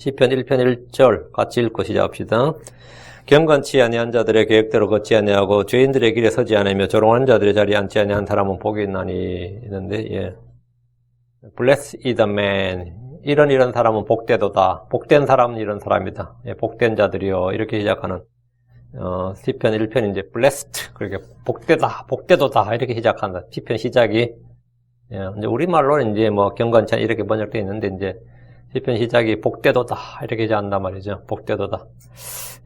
시편 1편 1절 같이 읽고 시작합시다. 경건치 아니한 자들의 계획대로 걷지 아니하고 죄인들의 길에 서지 아니하며 조롱하는 자들의 자리에 앉지 아니한 사람은 복이 있나니 있는데, Blessed is the man. 이런 사람은 복되도다. 복된 사람은 이런 사람이다. 복된 자들이요. 이렇게 시작하는 시편 1편 이제 blessed 그렇게 복되도다 이렇게 시작한다. 시편 시작이 이제 우리말로는 이제 뭐 경건치 이렇게 번역되어 있는데 이제 시편 시작이 복되도다 이렇게 시작한단 말이죠. 복되도다.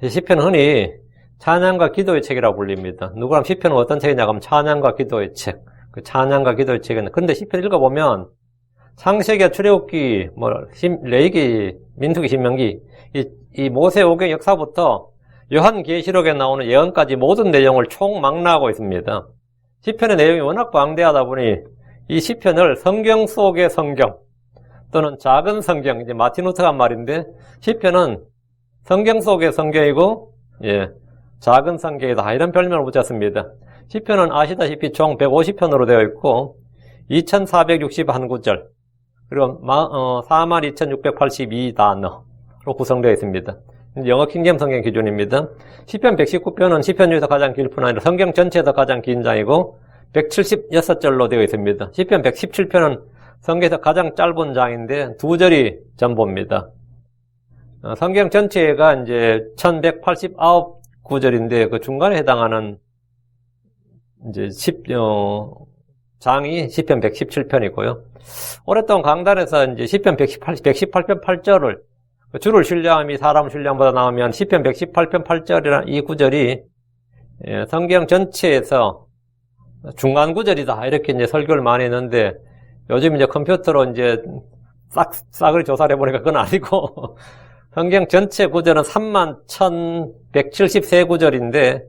시편은 흔히 찬양과 기도의 책이라고 불립니다. 누구랑 시편은 어떤 책이냐 하면 찬양과 기도의 책. 그 찬양과 기도의 책은 근데 시편 읽어보면 창세기와 출애굽기, 레위기, 민수기, 신명기 이 모세오경 역사부터 요한계시록에 나오는 예언까지 모든 내용을 총망라하고 있습니다. 시편의 내용이 워낙 방대하다 보니 이 시편을 성경 속의 성경 또는 작은 성경, 이제 마틴 루터가 한 말인데 시편은 성경 속의 성경이고 작은 성경이다 이런 별명을 붙였습니다. 시편은 아시다시피 총 150편으로 되어 있고 2461구절 그리고 42,682단어로 구성되어 있습니다. 영어 킹제임 성경 기준입니다. 시편 119편은 시편 중에서 가장 길 뿐 아니라 성경 전체에서 가장 긴 장이고 176절로 되어 있습니다. 시편 117편은 성경에서 가장 짧은 장인데 2절이 전부입니다. 성경 전체가 이제 1189구절인데 그 중간에 해당하는 이제 장이 시편 117편이고요. 오랫동안 강단에서 이제 시편 118편 8절을 주를 신뢰함이 사람 신뢰함보다 나오면 시편 118편 8절이라는 이 구절이 성경 전체에서 중간 구절이다 이렇게 이제 설교를 많이 했는데 요즘 이제 컴퓨터로 이제 싹을 조사를 해보니까 그건 아니고 성경 전체 구절은 31,173구절인데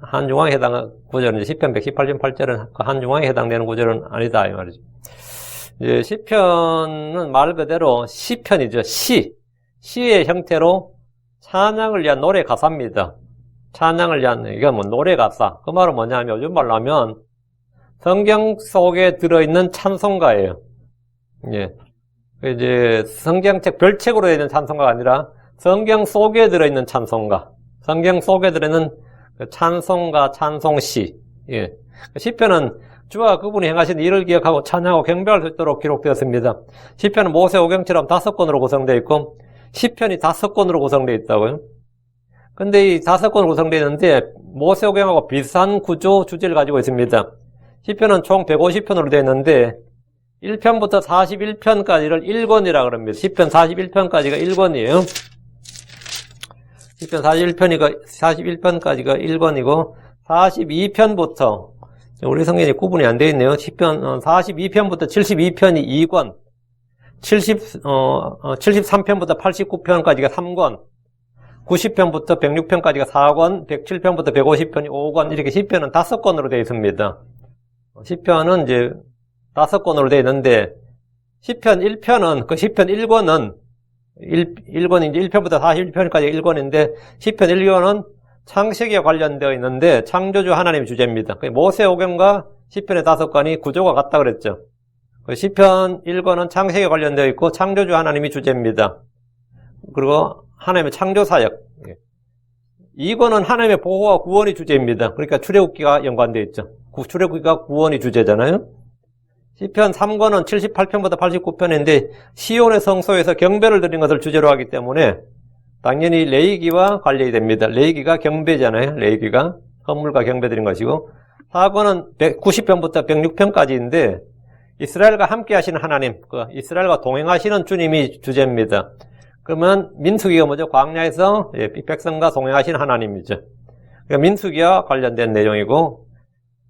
한중앙에 해당하는 구절은 이제 시편 118편 8절은 한중앙에 해당되는 구절은 아니다 이 말이죠. 이제 시편은 말 그대로 시편이죠. 시의 형태로 찬양을 위한 노래 가사입니다. 찬양을 위한 이게 뭐 노래 가사. 그 말은 뭐냐면 요즘 말로 하면 성경 속에 들어있는 찬송가예요. 이제 성경책 별책으로 되어 있는 찬송가가 아니라 성경 속에 들어있는 찬송가. 성경 속에 들어있는 찬송가, 찬송시. 시편은 주와 그분이 행하신 일을 기억하고 찬양하고 경배할 수 있도록 기록되었습니다. 시편은 모세오경처럼 5권으로 구성되어 있고 시편이 5권으로 구성되어 있다고요. 근데 이 5권으로 구성되어 있는데 모세오경하고 비슷한 구조, 주제를 가지고 있습니다. 시편은 총 150편으로 되어 있는데 1편부터 41편까지를 1권이라고 합니다. 시편 41편까지가 1권이에요. 시편 41편까지가 1권이고 42편부터 우리 성경이 구분이 안 되어 있네요. 시편 42편부터 72편이 2권, 73편부터 89편까지가 3권, 90편부터 106편까지가 4권, 107편부터 150편이 5권, 이렇게 시편은 5권으로 되어 있습니다. 시편은 이제 5권으로 되어 있는데, 시편 1편은, 그 시편 1권은, 1권이 이제 1편부터 41편까지 1권인데, 시편 1권은 창세기와 관련되어 있는데, 창조주 하나님의 주제입니다. 모세오경과 시편의 5권이 구조가 같다 그랬죠. 시편 1권은 창세기와 관련되어 있고, 창조주 하나님이 주제입니다. 그리고 하나님의 창조사역. 2권은 하나님의 보호와 구원이 주제입니다. 그러니까 출애굽기가 연관되어 있죠. 출애굽기가 구원이 주제잖아요. 시편 3권은 78편부터 89편인데 시온의 성소에서 경배를 드린 것을 주제로 하기 때문에 당연히 레위기와 관련이 됩니다. 레위기가 경배잖아요. 레위기가 헌물과 경배 드린 것이고 4권은 90편부터 106편까지인데 이스라엘과 함께 하시는 하나님, 이스라엘과 동행하시는 주님이 주제입니다. 그러면 민수기가 뭐죠? 광야에서 백성과 동행하시는 하나님이죠. 그러니까 민수기와 관련된 내용이고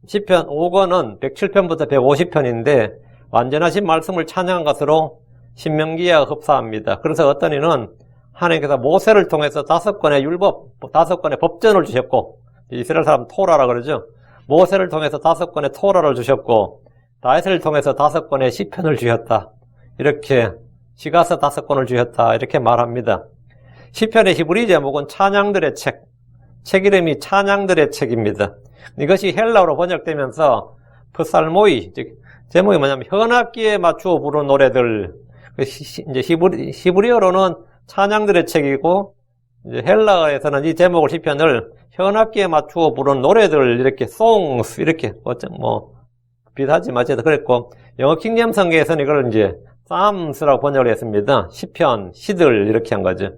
시편 5권은 107편부터 150편인데 완전하신 말씀을 찬양한 것으로 신명기와 흡사합니다. 그래서 어떤 이는 하나님께서 모세를 통해서 5권의 율법, 5권의 법전을 주셨고 이스라엘 사람 토라라 그러죠. 모세를 통해서 5권의 토라를 주셨고 다윗을 통해서 5권의 시편을 주셨다. 이렇게 시가서 5권을 주셨다. 이렇게 말합니다. 시편의 히브리 제목은 찬양들의 책. 책 이름이 찬양들의 책입니다. 이것이 헬라어로 번역되면서 프살모이, 즉 제목이 뭐냐면 현악기에 맞추어 부르는 노래들. 이제 히브리어로는 찬양들의 책이고, 이제 헬라어에서는 이 제목을 시편을 현악기에 맞추어 부른 노래들, 이렇게 songs, 이렇게, 비슷하지 맞죠? 그랬고, 영어 킹제임스 성경에서는 이걸 이제 psalms라고 번역을 했습니다. 시편, 시들, 이렇게 한 거죠.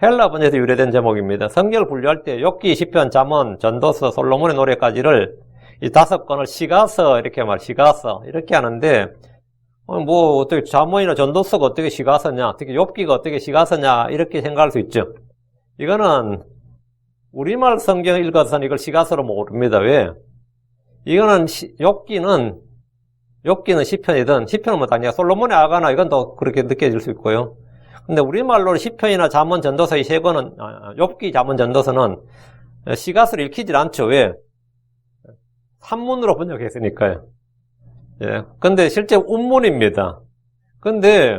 헬라 번역에서 유래된 제목입니다. 성경을 분류할 때 욥기, 시편, 잠언, 전도서, 솔로몬의 노래까지를 이 5권을 시가서 시가서 이렇게 하는데, 어떻게 잠언이나 전도서가 어떻게 시가서냐, 특히 욥기가 어떻게 시가서냐 이렇게 생각할 수 있죠. 이거는 우리말 성경 읽어서는 이걸 시가서로 모릅니다. 왜? 이거는 욥기는 시편이든, 시편은 당연히 솔로몬의 아가나 이건 더 그렇게 느껴질 수 있고요. 근데 우리말로 시편이나 잠언, 전도서 이 세 권은, 욥기, 잠언, 전도서는 시가서를 읽히질 않죠. 왜? 산문으로 번역했으니까요. 예. 근데 실제 운문입니다. 근데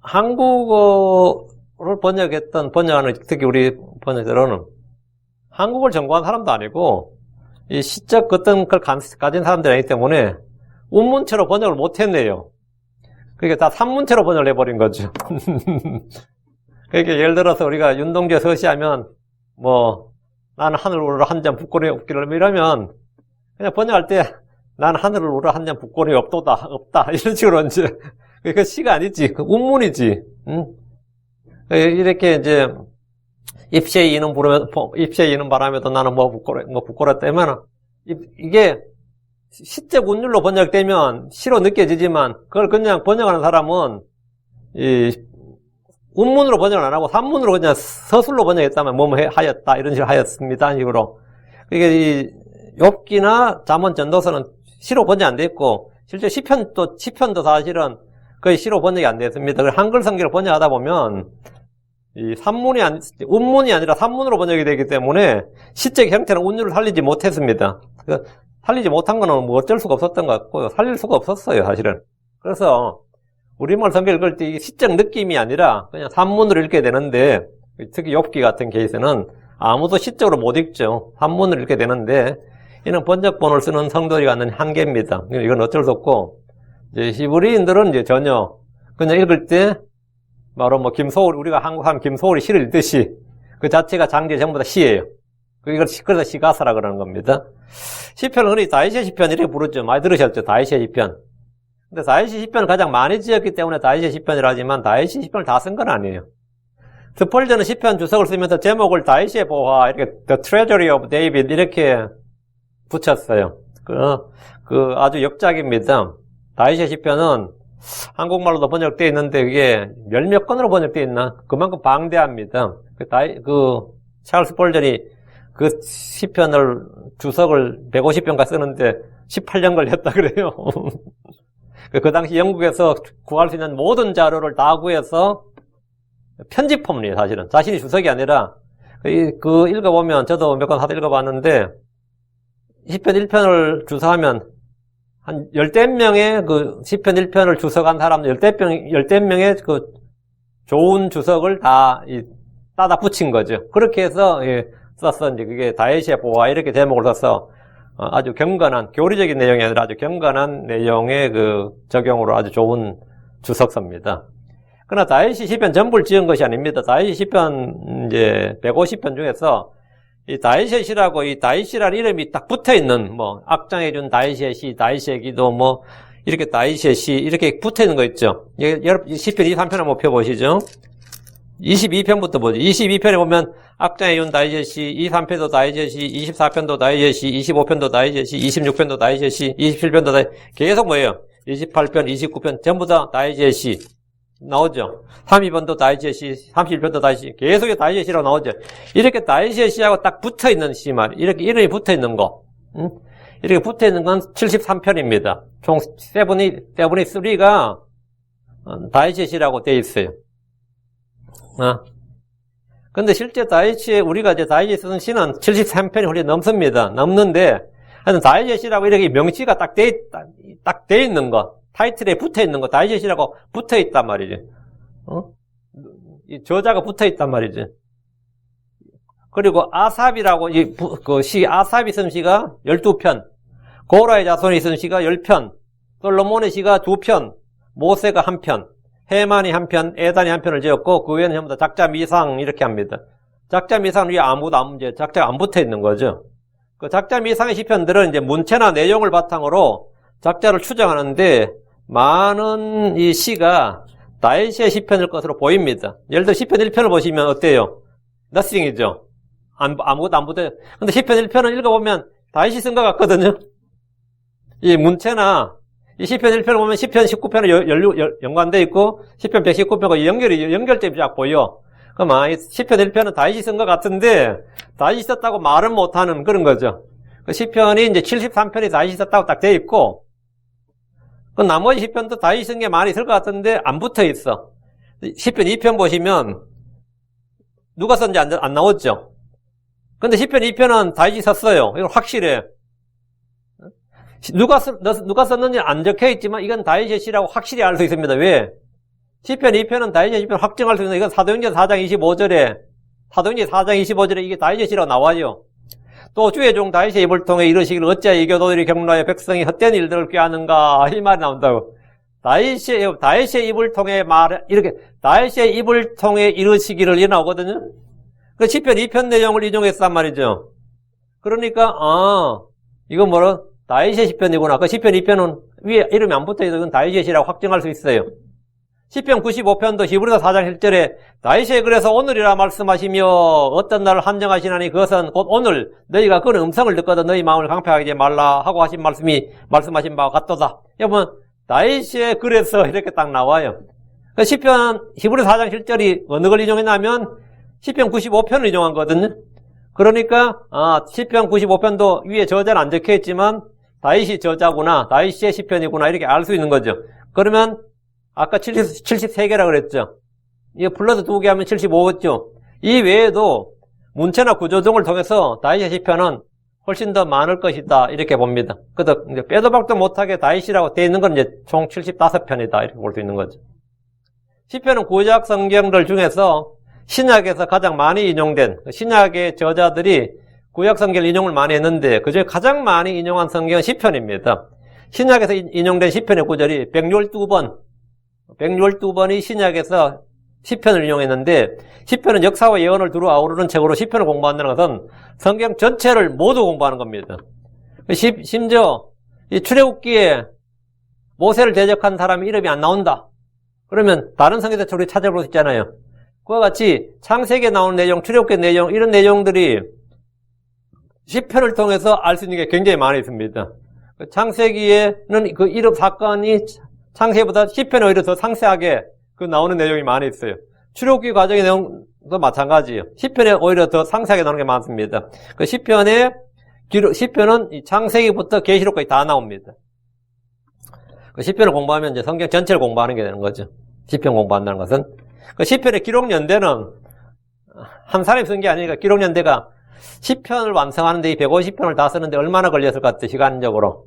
한국어를 번역하는 특히 우리 번역자로는 한국어를 전공한 사람도 아니고 이 시적 어떤 걸 가진 사람들이 아니기 때문에 운문체로 번역을 못했네요. 그게 다 산문체로 번역을 해버린 거죠. 그러니까 예를 들어서 우리가 윤동주의 서시하면 나는 하늘 우러러 한 잔 붓고리 없기를 이러면 그냥 번역할 때 나는 하늘을 우러러 한 잔 붓고리 없다 이런 식으로 이제 그 시가 아니지, 그 운문이지. 이렇게 이제 입시에 이는 바람에도 나는 붓고리 때문에 이게 시적 운율로 번역되면 시로 느껴지지만 그걸 그냥 번역하는 사람은 이 운문으로 번역을 안 하고 산문으로 그냥 서술로 번역했다면 하였다 이런 식으로 하였습니다 이런 식으로. 그게 이 욥기나 잠언, 전도서는 시로 번역 안 돼 있고 실제 시편도 사실은 거의 시로 번역이 안 됐습니다. 한글 성경을 번역하다 보면 이 운문이 아니라 산문으로 번역이 되기 때문에 시적 형태는 운율을 살리지 못했습니다. 살리지 못한 거는 어쩔 수가 없었던 것 같고요. 살릴 수가 없었어요, 사실은. 그래서 우리말 성경 읽을 때 시적 느낌이 아니라 그냥 산문으로 읽게 되는데, 특히 욥기 같은 케이스는 아무도 시적으로 못 읽죠. 산문으로 읽게 되는데, 이는 번역본을 쓰는 성도들이 갖는 한계입니다. 이건 어쩔 수 없고, 이제 히브리인들은 이제 전혀 그냥 읽을 때 바로 우리가 한국 사람 김소월이 시를 읽듯이 그 자체가 장제 전부 다 시예요. 그래서 시가서라 그러는 겁니다. 시편은 흔히 다윗의 시편 이렇게 부르죠. 많이 들으셨죠? 다윗의 시편. 근데 다윗의 시편을 가장 많이 지었기 때문에 다윗의 시편이라 하지만 다윗의 시편을 다 쓴 건 아니에요. 스펄전은 시편 주석을 쓰면서 제목을 다윗의 보화, 이렇게 The Treasury of David 이렇게 붙였어요. 아주 역작입니다. 다윗의 시편은 한국말로도 번역되어 있는데 그게 몇 권으로 번역되어 있나? 그만큼 방대합니다. 찰스 스펄전이 그 시편을 주석을 150편까지 쓰는데 18년 걸렸다 그래요. 그 당시 영국에서 구할 수 있는 모든 자료를 다 구해서 편집본이에요, 사실은. 자신이 주석이 아니라 읽어보면 저도 몇 권 하도 읽어봤는데 시편 1편을 주석하면 한 10대명의 그 시편 1편을 주석한 사람들 10대명의 그 좋은 주석을 따다 붙인 거죠. 그렇게 해서 써서 이제 그게 다윗의 보화 이렇게 제목을 써서 아주 경건한 교리적인 내용이 아니라 아주 경건한 내용의 그 적용으로 아주 좋은 주석서입니다. 그러나 다윗이 시편 전부를 지은 것이 아닙니다. 다윗이 시편 이제 150편 중에서 이 다윗의 시라고 이 다윗이라는 이름이 딱 붙어 있는 악장해 준 다윗의 시, 다윗의 기도 이렇게 다윗의 시 이렇게 붙어 있는 거 있죠. 여러분 시편 23편 한번 펴 보시죠. 22편부터 보죠. 22편에 보면 악장해 준 다윗의 시, 23편도 다윗의 시, 24편도 다윗의 시, 25편도 다윗의 시, 26편도 다윗의 시, 27편도 다윗의 시. 계속 뭐예요? 28편, 29편 전부 다 다윗의 시 나오죠. 32편도 다윗의 시, 31편도 다윗의 시. 계속 다윗의 시라고 나오죠. 이렇게 다윗의 시하고 딱 붙어 있는 시 말. 이렇게 이름이 붙어 있는 거. 이렇게 붙어 있는 건 73편입니다. 총 73가 다윗의 시라고 되어 있어요. 근데 실제 우리가 이제 다윗이 쓰는 시는 73편이 훨씬 넘습니다. 넘는데, 하여튼 다윗의 시라고 이렇게 명시가 딱 돼 있는 거, 타이틀에 붙어 있는 거, 다윗의 시라고 붙어 있단 말이지. 이 저자가 붙어 있단 말이지. 그리고 아삽이라고, 아삽이 쓴 시가 12편, 고라의 자손이 쓴 시가 10편, 솔로몬의 시가 2편, 모세가 한 편, 해만이 한 편, 에단이 한 편을 지었고 그 외에는 전부 다 작자 미상 이렇게 합니다. 작자 미상 위에 아무도 작자가 안 붙어 있는 거죠. 그 작자 미상의 시편들은 이제 문체나 내용을 바탕으로 작자를 추정하는데 많은 이 시가 다윗의 시편일 것으로 보입니다. 예를 들어 시편 1편을 보시면 어때요? nothing이죠. 아무것도 안 붙어요. 근데 시편 1편을 읽어보면 다윗이 쓴 것 같거든요. 이 문체나 이 시편 1편을 보면 시편 19편에 연관되어 있고 시편 119편과 연결점이 쫙 보여. 그럼 시편 1편은 다윗이 쓴 것 같은데 다윗이 썼다고 말은 못하는 그런 거죠. 그 시편이 이제 73편이 다윗이 썼다고 딱 되어 있고 그 나머지 시편도 다윗이 쓴 게 많이 있을 것 같은데 안 붙어 있어. 시편 2편 보시면 누가 썼는지 안 나오죠. 근데 시편 2편은 다윗이 썼어요. 이건 확실해. 누가 썼는지 안 적혀 있지만 이건 다윗의 시라고 확실히 알 수 있습니다. 왜? 시편 2편은 다윗의 시편 확정할 수 있는 이건 사도행전 4장 25절에 이게 다윗의 시라고 나와요. 또 주의 종 다윗의 입을 통해 이르시기를 어찌하여 이 교도들이 경노하여 백성이 헛된 일들을 꾀하는가 이 말이 나온다고. 다윗의 입을 통해 이렇게 다윗의 입을 통해 이르시기를 이 나오거든요. 그 시편 2편 내용을 인용했단 말이죠. 그러니까 이건 뭐라 다윗의 시편이구나. 그 시편 2편은 위에 이름이 안 붙어있어서 이건 다윗의 시라고 확정할 수 있어요. 시편 95편도 히브리서 4장 1절에 다윗의 글에서 오늘이라 말씀하시며 어떤 날을 한정하시나니 그것은 곧 오늘 너희가 그런 음성을 듣거든 너희 마음을 강팍하지 말라 하고 말씀하신 바와 같도다. 여러분 다윗의 글에서 이렇게 딱 나와요. 그 시편 히브리서 4장 7절이 어느 걸 인용했냐면 시편 95편을 인용한 거거든요. 그러니까 시편 95편도 위에 저자는 안 적혀 있지만 다윗이 저자구나, 다윗의 시편이구나 이렇게 알 수 있는 거죠. 그러면 아까 73개라고 그랬죠. 이거 플러스 2개 하면 75겠죠. 이 외에도 문체나 구조 등을 통해서 다윗의 시편은 훨씬 더 많을 것이다 이렇게 봅니다. 그래서 빼도 박도 못하게 다윗이라고 되어 있는 건 이제 총 75편이다 이렇게 볼 수 있는 거죠. 시편은 구약 성경들 중에서 신약에서 가장 많이 인용된 신약의 저자들이 구약 성경을 인용을 많이 했는데 그중에 가장 많이 인용한 성경은 시편입니다. 신약에서 인용된 시편의 구절이 112번이 신약에서 시편을 인용했는데 시편은 역사와 예언을 두루 아우르는 책으로 시편을 공부한다는 것은 성경 전체를 모두 공부하는 겁니다. 심지어 이 출애굽기에 모세를 대적한 사람의 이름이 안 나온다. 그러면 다른 성경에서 우리 찾아볼 수 있잖아요. 그와 같이 창세기에 나오는 내용, 출애굽기 내용 이런 내용들이 시편을 통해서 알 수 있는 게 굉장히 많이 있습니다. 창세기에는 그 이름 사건이 창세기보다 시편에 오히려 더 상세하게 그 나오는 내용이 많이 있어요. 출애굽기 과정의 내용도 마찬가지예요. 시편에 오히려 더 상세하게 나오는 게 많습니다. 그 시편은 이 창세기부터 계시록까지 다 나옵니다. 그 시편을 공부하면 이제 성경 전체를 공부하는 게 되는 거죠. 시편 공부한다는 것은. 그 시편의 기록 연대는 한 사람이 쓴 게 아니니까 기록 연대가 시편을 완성하는데 이 150편을 다 쓰는데 얼마나 걸렸을 것 같아요, 시간적으로?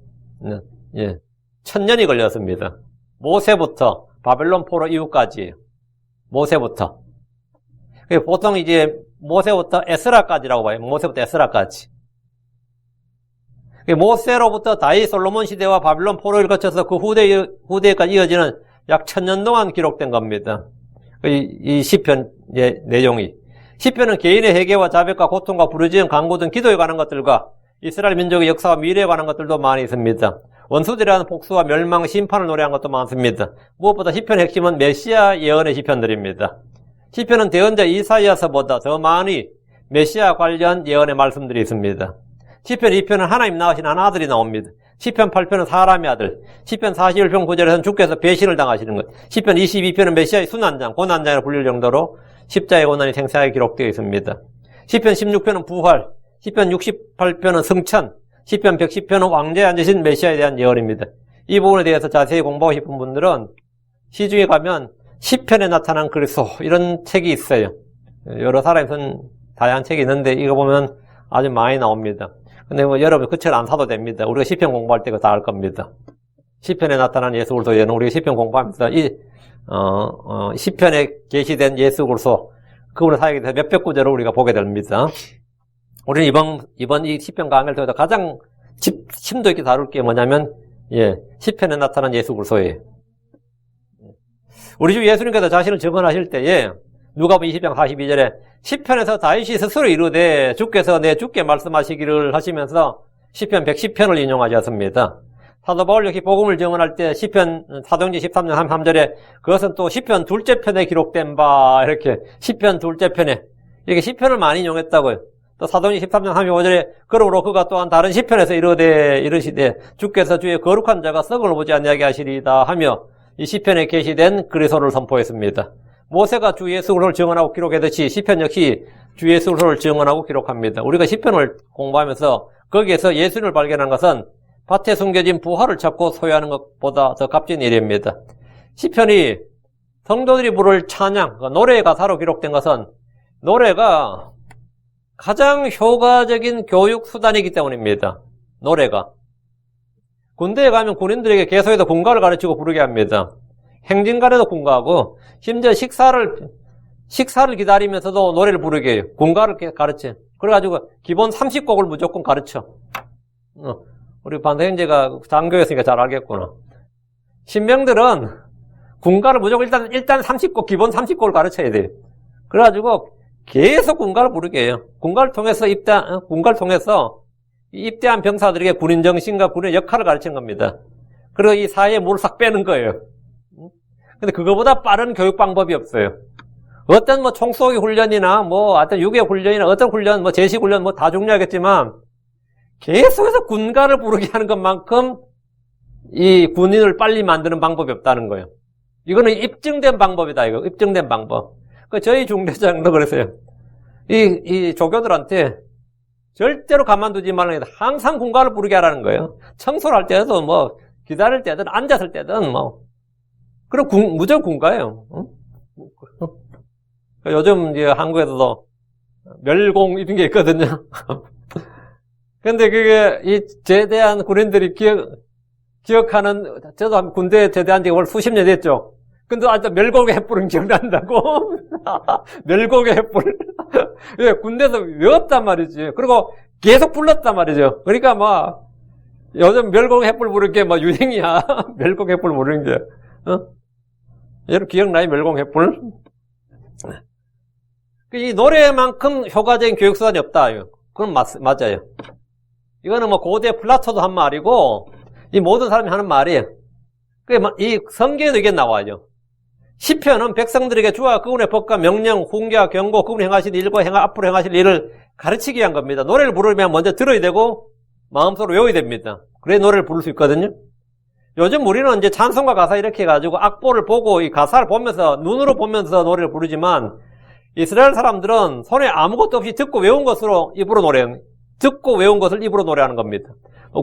1000년이 걸렸습니다. 모세부터 바벨론 포로 이후까지. 모세부터. 보통 이제 모세부터 에스라까지라고 봐요. 모세부터 에스라까지. 모세로부터 다윗 솔로몬 시대와 바벨론 포로를 거쳐서 그 후대까지 이어지는 약 1000년 동안 기록된 겁니다. 이 시편의 내용이. 시편은 개인의 회개와 자백과 고통과 부르짖음, 간구 등 기도에 관한 것들과 이스라엘 민족의 역사와 미래에 관한 것들도 많이 있습니다. 원수들이라는 복수와 멸망, 심판을 노래한 것도 많습니다. 무엇보다 시편의 핵심은 메시아 예언의 시편들입니다. 시편은 대언자 이사야서보다 더 많이 메시아 관련 예언의 말씀들이 있습니다. 시편 2편은 하나님 낳으신 한 아들이 나옵니다. 시편 8편은 사람의 아들, 시편 41편 9절에서는 주께서 배신을 당하시는 것, 시편 22편은 메시아의 순환장, 고난장이라 불릴 정도로 십자의 고난이 생생하게 기록되어 있습니다. 시편 16편은 부활, 시편 68편은 승천, 시편 110편은 왕좌에 앉으신 메시아에 대한 예언입니다. 이 부분에 대해서 자세히 공부하고 싶은 분들은 시중에 가면 시편에 나타난 그리스도 이런 책이 있어요. 여러 사람이 쓴 다양한 책이 있는데 이거 보면 아주 많이 나옵니다. 근데 여러분 그 책 안 사도 됩니다. 우리가 시편 공부할 때 그거 다 알 겁니다. 시편에 나타난 예수 그리스도에는 우리가 시편 공부하면서 시편에 게시된 예수 그리스도 그분을 사역에 대해서 몇백 구절을 우리가 보게 됩니다. 우리는 이번 이 시편 강의를 통해서 가장 심도 있게 다룰 게 뭐냐면 시편에 나타난 예수 그리스도예요. 우리 주 예수님께서 자신을 증언하실 때에 누가복음 20장 42절에 시편에서 다윗이 스스로 이르되 주께서 내 주께 말씀하시기를 하시면서 시편 110편을 인용하셨습니다. 사도 바울 역시 복음을 증언할 때 시편 사도행전 13장 33절에 그것은 또 시편 둘째 편에 기록된 바 이렇게 시편 둘째 편에 이렇게 시편을 많이 인용했다고요. 또 사도행전 13장 35절에 그러므로 그가 또한 다른 시편에서 이르시되 주께서 주의 거룩한 자가 썩을 보지 아니하게 하시리이다 하며 이 시편에 계시된 그리스도를 선포했습니다. 모세가 주 예수 그리스도를 증언하고 기록했듯이 시편 역시 주 예수 그리스도를 증언하고 기록합니다. 우리가 시편을 공부하면서 거기에서 예수님을 발견한 것은 밭에 숨겨진 부활을 찾고 소유하는 것보다 더 값진 일입니다. 시편이 성도들이 부를 찬양, 노래의 가사로 기록된 것은 노래가 가장 효과적인 교육 수단이기 때문입니다. 노래가. 군대에 가면 군인들에게 개소에도 군가를 가르치고 부르게 합니다. 행진가에도 군가하고 심지어 식사를 기다리면서도 노래를 부르게 해요. 군가를 가르쳐. 그래가지고 기본 30곡을 무조건 가르쳐. 우리 반대형제가 장교였으니까 잘 알겠구나. 신병들은 군가를 무조건 일단 30곡, 기본 30곡을 가르쳐야 돼요. 그래가지고 계속 군가를 부르게 해요. 군가를 통해서 입대한 병사들에게 군인 정신과 군의 역할을 가르치는 겁니다. 그리고 이 사회에 물을 싹 빼는 거예요. 근데 그거보다 빠른 교육 방법이 없어요. 어떤 총쏘기 훈련이나 어떤 유괴 훈련이나 어떤 훈련, 제식 훈련 다 중요하겠지만 계속해서 군가를 부르게 하는 것만큼 이 군인을 빨리 만드는 방법이 없다는 거예요. 이거는 입증된 방법이다, 이거. 입증된 방법. 저희 중대장도 그랬어요. 이 조교들한테 절대로 가만두지 말라는 게 항상 군가를 부르게 하라는 거예요. 청소를 할 때도 기다릴 때든 앉았을 때든 그럼 무조건 군가예요. 요즘 이제 한국에서도 멸공 이런 게 있거든요. 근데 그게 이 제대한 군인들이 기억하는, 저도 군대에 제대한 지가 벌써 수십 년 됐죠. 근데 아직도 멸공의 횃불은 기억난다고? 멸공의 횃불. 예, 군대에서 외웠단 말이지. 그리고 계속 불렀단 말이죠. 그러니까 요즘 멸공의 횃불 부르는 게 유행이야. 멸공의 횃불 부르는 게. 여러분 기억나요? 멸공의 횃불? 이 노래만큼 효과적인 교육수단이 없다. 그건 맞아요. 이거는 고대 플라토도 한 말이고, 이 모든 사람이 하는 말이에요. 이 성경에도 이게 나와요. 시편은 백성들에게 주와 그분의 법과 명령, 훈계와 경고, 그분이 행하실 일과 앞으로 행하실 일을 가르치기 위한 겁니다. 노래를 부르면 먼저 들어야 되고, 마음속으로 외워야 됩니다. 그래야 노래를 부를 수 있거든요. 요즘 우리는 이제 찬송가 가사 이렇게 해가지고 악보를 보고 이 가사를 보면서, 눈으로 보면서 노래를 부르지만, 이스라엘 사람들은 손에 아무것도 없이 듣고 외운 것으로 입으로 노래해요. 듣고 외운 것을 입으로 노래하는 겁니다.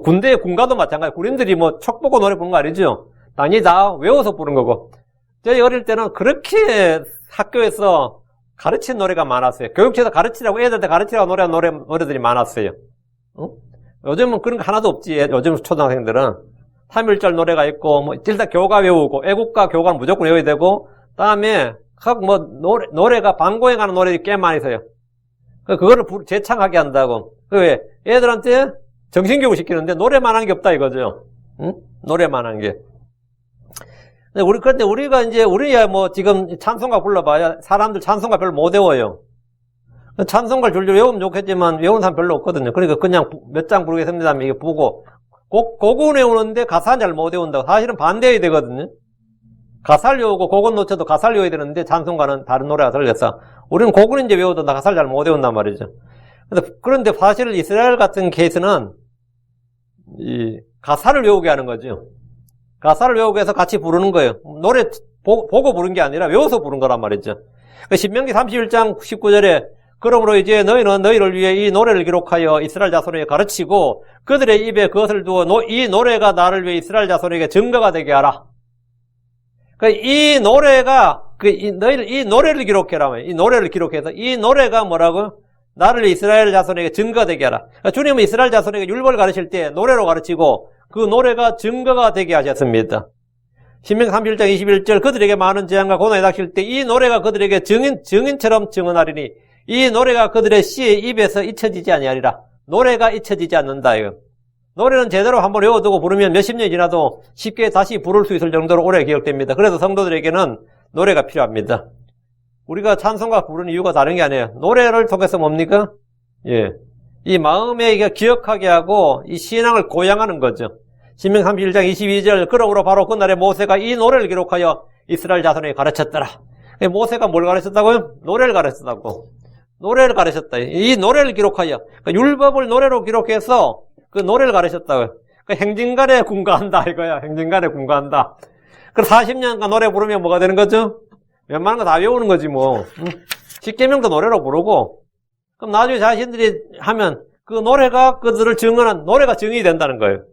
군대의 군가도 마찬가지. 군인들이 촉 보고 노래 부르는 거 아니죠? 당연히 다 외워서 부르는 거고. 저희 어릴 때는 그렇게 학교에서 가르친 노래가 많았어요. 교육처에서 가르치라고, 애들한테 가르치라고 노래하는 노래들이 많았어요. 요즘은 그런 거 하나도 없지. 요즘 초등학생들은 3.1절 노래가 있고, 일단 교가 외우고, 애국가 교가는 무조건 외워야 되고, 다음에 노래가 방고에 가는 노래들이 꽤 많이 있어요. 그거를 재창하게 한다고. 왜? 애들한테 정신교육 시키는데 노래만 한 게 없다 이거죠. 응? 노래만 한 게. 그런데 우리가 우리야 지금 찬송가 불러봐야 사람들 찬송가 별로 못 외워요. 찬송가를 줄줄 외우면 좋겠지만 외우는 사람 별로 없거든요. 그러니까 그냥 몇 장 부르겠습니다 하면 이게 보고 곡은 외우는데 가사는 잘 못 외운다고. 사실은 반대해야 되거든요. 가사를 외우고 곡은 놓쳐도 가사를 외워야 되는데 찬송가는 다른 노래가 들려서 우리는 곡은 이제 외워도 가사를 잘 못 외운단 말이죠. 그런데 사실 이스라엘 같은 케이스는 이 가사를 외우게 하는 거죠. 가사를 외우게 해서 같이 부르는 거예요. 노래 보고 부른 게 아니라 외워서 부른 거란 말이죠. 신명기 31장 19절에 그러므로 이제 너희는 너희를 위해 이 노래를 기록하여 이스라엘 자손에게 가르치고 그들의 입에 그것을 두어 이 노래가 나를 위해 이스라엘 자손에게 증거가 되게 하라. 이 노래가 이 노래를 기록해라. 이 노래를 기록해서 이 노래가 뭐라고? 나를 위해 이스라엘 자손에게 증거가 되게 하라. 주님은 이스라엘 자손에게 율법을 가르칠 때 노래로 가르치고 그 노래가 증거가 되게 하셨습니다. 신명기 31장 21절 그들에게 많은 재앙과 고난이 닥칠 때 이 노래가 그들에게 증인처럼 증언하리니 이 노래가 그들의 씨의 입에서 잊혀지지 아니하리라. 노래가 잊혀지지 않는다. 이거. 노래는 제대로 한번 외워두고 부르면 몇십 년이 지나도 쉽게 다시 부를 수 있을 정도로 오래 기억됩니다. 그래서 성도들에게는 노래가 필요합니다. 우리가 찬송가 부르는 이유가 다른 게 아니에요. 노래를 통해서 뭡니까? 예. 이 마음에 이게 기억하게 하고 이 신앙을 고양하는 거죠. 신명 31장 22절 그러므로 바로 그날에 모세가 이 노래를 기록하여 이스라엘 자손에게 가르쳤더라. 모세가 뭘 가르쳤다고요? 노래를 가르쳤다고. 노래를 가르쳤다. 이 노래를 기록하여 그러니까 율법을 노래로 기록해서 그 노래를 가르쳤다고요. 그러니까 행진간에 군가한다 이거야. 행진간에 군가한다. 그럼 40년간 노래 부르면 뭐가 되는 거죠? 웬만한 거 다 외우는 거지 뭐. 십계명도 노래로 부르고 그럼 나중에 자신들이 하면 그 노래가 그들을 증언한 노래가 증인이 된다는 거예요.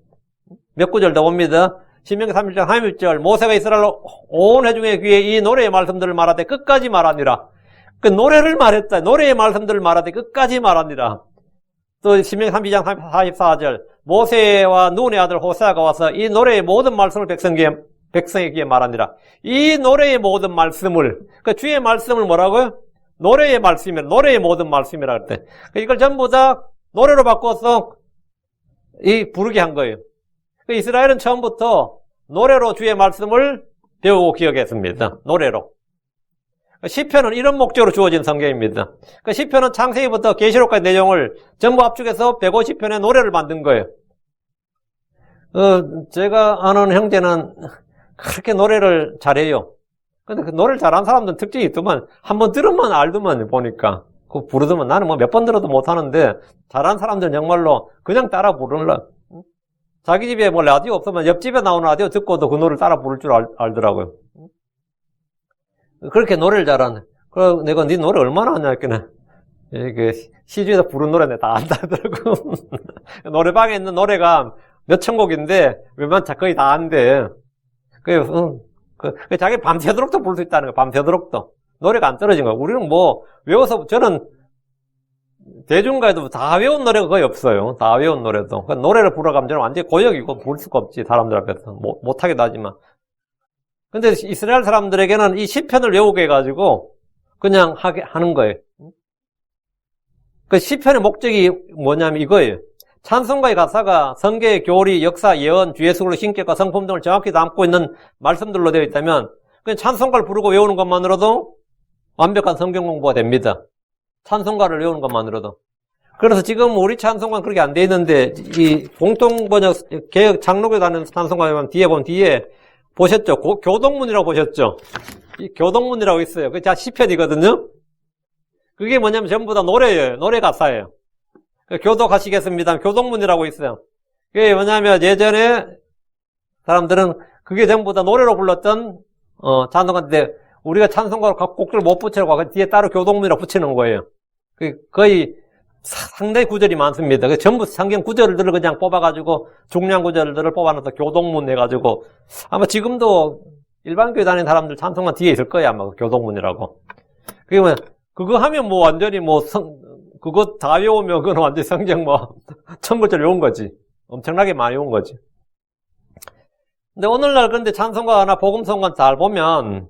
몇 구절 더 봅니다. 신명기 31장 31절 모세가 이스라엘 온 회중의 귀에 이 노래의 말씀들을 말하되 끝까지 말하니라. 그 노래를 말했다. 노래의 말씀들을 말하되 끝까지 말하니라. 또 신명기 32장 44절 모세와 눈의 아들 호세아가 와서 이 노래의 모든 말씀을 백성의 귀에 말하니라. 이 노래의 모든 말씀을 그 주의 말씀을 뭐라고요? 노래의 말씀이라. 노래의 모든 말씀이라 할 때. 이걸 전부 다 노래로 바꿔서 부르게 한 거예요. 이스라엘은 처음부터 노래로 주의 말씀을 배우고 기억했습니다. 노래로. 시편은 이런 목적으로 주어진 성경입니다. 시편은 창세기부터 계시록까지 내용을 전부 압축해서 150편의 노래를 만든 거예요. 제가 아는 형제는 그렇게 노래를 잘해요. 근데 그 노래를 잘하는 사람들은 특징이 있더만 한번 들으면 알더만 보니까 그 부르더만 나는 뭐 몇 번 들어도 못하는데 잘하는 사람들은 정말로 그냥 따라 부르려. 자기 집에 뭐 라디오 없으면 옆집에 나오는 라디오 듣고도 그 노래를 따라 부를 줄 알더라고요. 그렇게 노래를 잘하네. 그래서 내가 네 노래 얼마나 하냐 했더니 시주에서 부른 노래 내가 다 안다더라고. 노래방에 있는 노래가 몇천 곡인데 웬만한 거의 다 안돼. 그래서 자기 밤새도록도 부를 수 있다는 거야. 밤새도록도. 노래가 안 떨어진 거야. 우리는 뭐 외워서 저는 대중가에도 다 외운 노래가 거의 없어요. 다 외운 노래도. 노래를 부르가면 저는 완전히 고역이고 부를 수가 없지. 사람들 앞에서. 못하기도 하지만. 근데 이스라엘 사람들에게는 이 시편을 외우게 해가지고 그냥 하는 거예요. 그 시편의 목적이 뭐냐면 이거예요. 찬송가의 가사가 성경의 교리, 역사, 예언, 주 예수의 신격과 성품 등을 정확히 담고 있는 말씀들로 되어 있다면 그냥 찬송가를 부르고 외우는 것만으로도 완벽한 성경 공부가 됩니다. 찬송가를 외우는 것만으로도. 그래서 지금 우리 찬송가는 그렇게 안 돼 있는데 이 공통번역 개혁 장로교 다니는 찬송가에 보면 뒤에 보셨죠? 교동문이라고 보셨죠? 이 교동문이라고 있어요. 그게 자 시편이거든요. 그게 뭐냐면 전부 다 노래예요. 노래 가사예요. 교독하시겠습니다. 교동문이라고 있어요. 그게 뭐냐면 예전에 사람들은 그게 전부 다 노래로 불렀던 찬송가인데 우리가 찬송가로 곡을 못 붙이라고 뒤에 따로 교동문이라고 붙이는 거예요. 거의 상당히 구절이 많습니다. 전부 성경 구절들을 그냥 뽑아가지고 중량 구절들을 뽑아놔서 교동문 해가지고 아마 지금도 일반 교회 다니는 사람들 찬송가 뒤에 있을 거예요. 아마 교동문이라고. 그게 뭐 그거 하면 뭐 완전히 그거 다 외우면 그건 완전히 성경 1000구절 외운 거지. 엄청나게 많이 외운 거지. 근데 오늘날 그런데 찬송가나 복음성가 잘 보면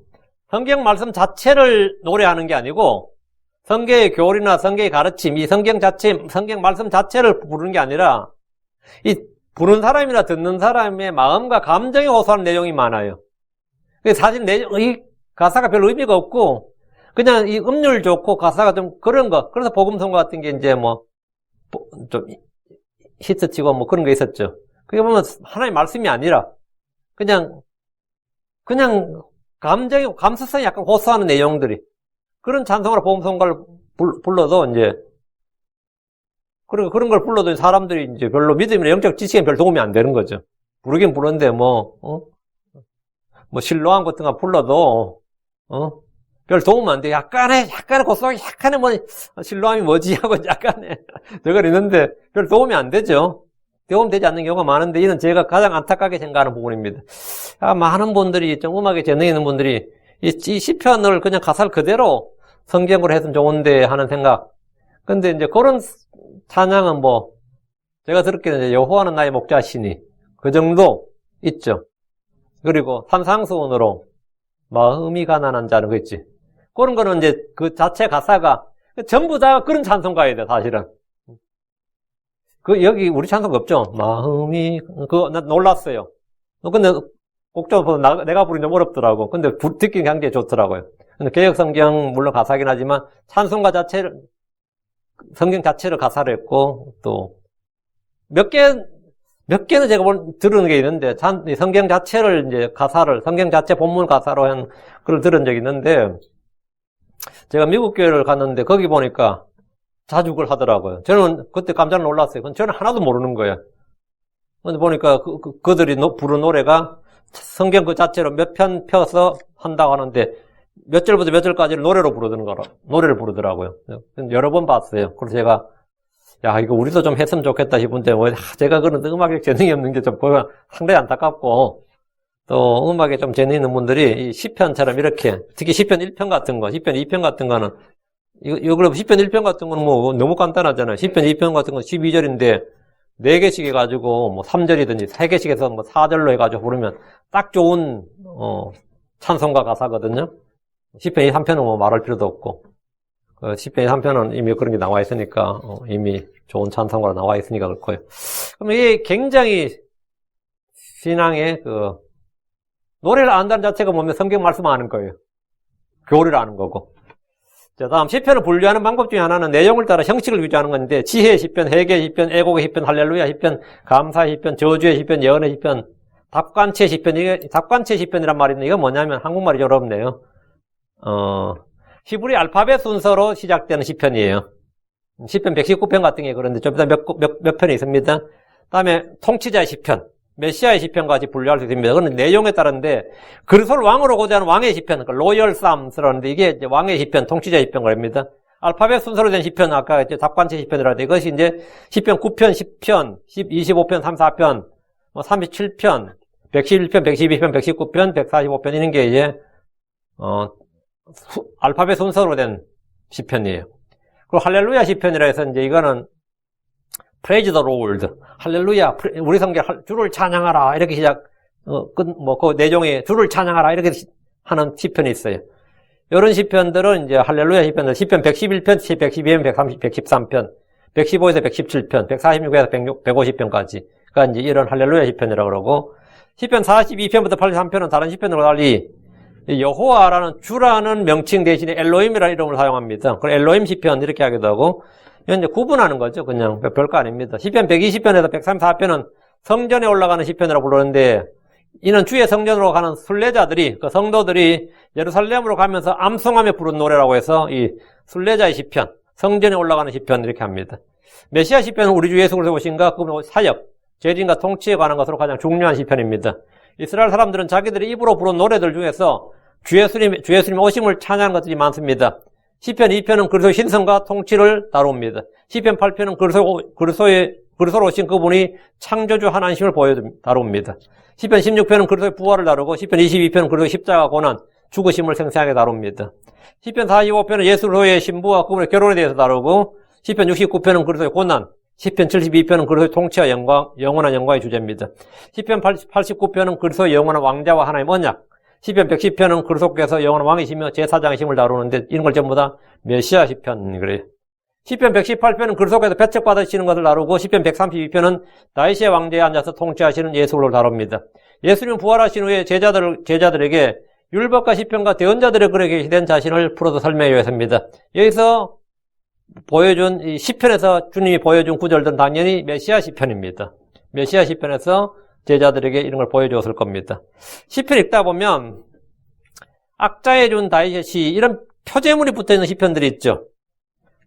성경 말씀 자체를 노래하는 게 아니고 성경의 교리나 성경의 가르침, 이 성경 말씀 자체를 부르는 게 아니라 이 부른 사람이나 듣는 사람의 마음과 감정에 호소하는 내용이 많아요. 사실 이 가사가 별로 의미가 없고 그냥 이 음률 좋고 가사가 좀 그런 거. 그래서 복음성가 같은 게 이제 좀 히트치고 그런 거 있었죠. 그게 보면 하나의 말씀이 아니라 그냥 감정이 감수성이 약간 호소하는 내용들이 그런 찬송가나 복음성가를 불러도 이제 그런 걸 불러도 사람들이 이제 별로 믿음이나 영적 지식에 별 도움이 안 되는 거죠. 부르긴 부르는데 신로한 같은 거 불러도 별 도움 안 돼. 약간의 고소하게 약간의 신로함이 뭐지 하고 약간의 저걸 있는데 별 도움이 안 되죠. 도움되지 않는 경우가 많은데 이는 제가 가장 안타깝게 생각하는 부분입니다. 많은 분들이 좀 음악에 재능이 있는 분들이 이 시편을 그냥 가사를 그대로 성경으로 했으면 좋은데 하는 생각. 근데 이제 그런 찬양은 제가 들었기는 이제 여호와는 나의 목자시니 그 정도 있죠. 그리고 산상수훈으로 마음이 가난한 자는 거 있지. 그런 거는 이제 그 자체 가사가 전부 다 그런 찬송가야 돼, 사실은. 여기 우리 찬송가 없죠? 마음이, 나 놀랐어요. 근데 곡조 내가 부르기 좀 어렵더라고. 근데 듣기 굉장히 좋더라고요. 근데 개혁성경 물론 가사긴 하지만 찬송가 자체를 성경 자체를 가사를 했고 또 몇 개는 제가 들은 게 있는데 성경 자체를 이제 성경 자체 본문 가사로 한 그걸 들은 적이 있는데 제가 미국 교회를 갔는데 거기 보니까 자주 그걸 하더라고요. 저는 그때 깜짝 놀랐어요. 저는 하나도 모르는 거예요. 근데 보니까 그들이 부른 노래가 성경 그 자체로 몇 편 펴서 한다고 하는데 몇 절부터 몇 절까지를 노래를 부르더라고요. 여러 번 봤어요. 그래서 제가 야, 이거 우리도 좀 했으면 좋겠다 싶은데 제가 그런 음악에 재능이 없는 게 좀 상당히 안타깝고 또 음악에 좀 재능 있는 분들이 이 시편처럼 이렇게 특히 시편 1편 같은 거, 시편 2편 같은 거는 이거 시편 1편 같은 거는 뭐 너무 간단하잖아요. 시편 2편 같은 건 12절인데 4개씩 해가지고 뭐 3절이든지 3개씩 해서 뭐 4절로 해가지고 부르면 딱 좋은 찬송가 가사거든요. 시편 3편은 뭐 말할 필요도 없고 시편 3편은 이미 그런 게 나와 있으니까 이미 좋은 찬송가로 나와 있으니까 그럴 거예요. 그럼 이게 굉장히 신앙의 노래를 안다는 자체가 뭐면 성경 말씀 아는 거예요. 교리를 아는 거고. 자, 다음 시편을 분류하는 방법 중에 하나는 내용을 따라 형식을 유지하는 건데 지혜의 시편, 회개의 시편, 애곡의 시편, 할렐루야 시편, 감사의 시편, 저주의 시편, 예언의 시편, 답관치의 시편. 이게 답관치의 시편이란 말인데 이거 뭐냐면 한국말이 좀 어렵네요. 히브리 알파벳 순서로 시작되는 시편이에요. 시편 119편 같은 게 그런데 좀 이따 몇 편이 있습니다. 다음에 통치자의 시편, 메시아의 시편 같이 분류할 수 있습니다. 그건 내용에 따른데 그리스도를 왕으로 고대하는 왕의 시편, 로열 삶스러운데 이게 이제 왕의 시편, 통치자의 시편 그럽니다. 알파벳 순서로 된 시편 아까 이제 답관체 시편이라는데 이것이 이제 시편 9편, 10편, 25편, 34편, 37편, 111편, 112편, 119편, 145편 이런 게 이제 알파벳 순서로 된 시편이에요. 그리고 할렐루야 시편이라 해서 이제 이거는 Praise the Lord. 할렐루야. 우리 성경 주를 찬양하라. 이렇게 그 내용에 주를 찬양하라. 이렇게 하는 시편이 있어요. 이런 시편들은 이제 할렐루야 시편들, 시편 111편, 112편, 130, 113편, 115에서 117편, 146에서 150편까지. 그러니까 이제 이런 할렐루야 시편이라고 그러고, 시편 42편부터 83편은 다른 시편으로 달리 여호와라는 주라는 명칭 대신에 엘로힘이라는 이름을 사용합니다. 그걸 엘로힘 시편 이렇게 하기도 하고, 이건 이제 구분하는 거죠. 그냥 별거 아닙니다. 시편 120편에서 134편은 성전에 올라가는 시편이라고 부르는데 이는 주의 성전으로 가는 순례자들이 그 성도들이 예루살렘으로 가면서 암송하며 부른 노래라고 해서 이 순례자의 시편, 성전에 올라가는 시편 이렇게 합니다. 메시아 시편은 우리 주 예수 그리스도 오신과 그 사역, 재림과 통치에 관한 것으로 가장 중요한 시편입니다. 이스라엘 사람들은 자기들의 입으로 부른 노래들 중에서 주 예수님의 오심을 찬양하는 것들이 많습니다. 시편 2편은 그리스도의 신성과 통치를 다룹니다. 시편 8편은 그리스도로 오신 그분이 창조주 하나님을 다룹니다. 시편 16편은 그리스도의 부활을 다루고 시편 22편은 그리스도의 십자가 고난, 죽으심을 생생하게 다룹니다. 시편 45편은 예수로의 신부와 그분의 결혼에 대해서 다루고 시편 69편은 그리스도의 고난, 시편 72편은 그리스도의 통치와 영원한 영광의 주제입니다. 시편 89편은 그리스도의 영원한 왕자와 하나님 언약, 시편 110편은 그리스도께서 영원한 왕이시며 제사장이심을 다루는데 이런 걸 전부 다 메시아 시편 그래요. 시편 118편은 그리스도께서 배척받으시는 것을 다루고 시편 132편은 다윗의 왕좌에 앉아서 통치하시는 예수를 다룹니다. 예수님 부활하신 후에 제자들에게 율법과 시편과 대언자들의 글에 계시된 자신을 풀어서 설명해 주었습니다. 여기서 보여준 이 시편에서 주님이 보여준 구절들은 당연히 메시아 시편입니다. 메시아 시편에서 제자들에게 이런 걸 보여주었을 겁니다. 시편 읽다 보면 악자에 준 다윗의 시 이런 표제물이 붙어있는 시편들이 있죠.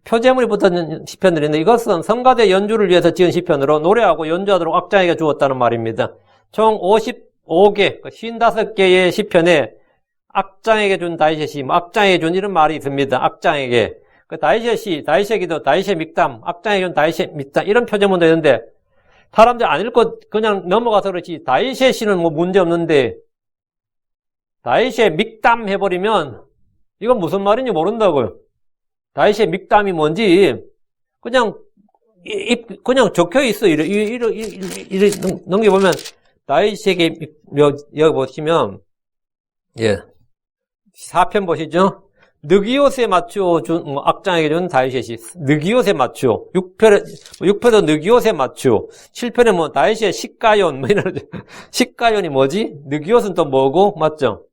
표제물이 붙어있는 시편들이 있는데 이것은 성가대 연주를 위해서 지은 시편으로 노래하고 연주하도록 악장에게 주었다는 말입니다. 총 55개, 55개의 시편에 악장에게 준 다윗의 시, 악장에게 준 이런 말이 있습니다. 악장에게. 그 다윗의 시, 다윗의 기도, 다윗의 믹담, 악장에게 준 다윗의 믹담 이런 표제문도 있는데 사람들이 안 읽고 그냥 넘어가서 그렇지 다윗의 시는 뭐 문제 없는데 다윗의 믹담 해버리면 이건 무슨 말인지 모른다고요. 다윗의 믹담이 뭔지 그냥 적혀 있어. 이래 넘겨보면 다윗에게 여기 보시면 4편 보시죠. 느기옷에 맞추어 준 악장에게 준 다이셋이 느기옷에 맞추어 6편은 느기옷에 맞추어 7편에 뭐 다이셋 식가연 뭐 이런 식가연이 뭐지? 느기옷은 또 뭐고 맞죠?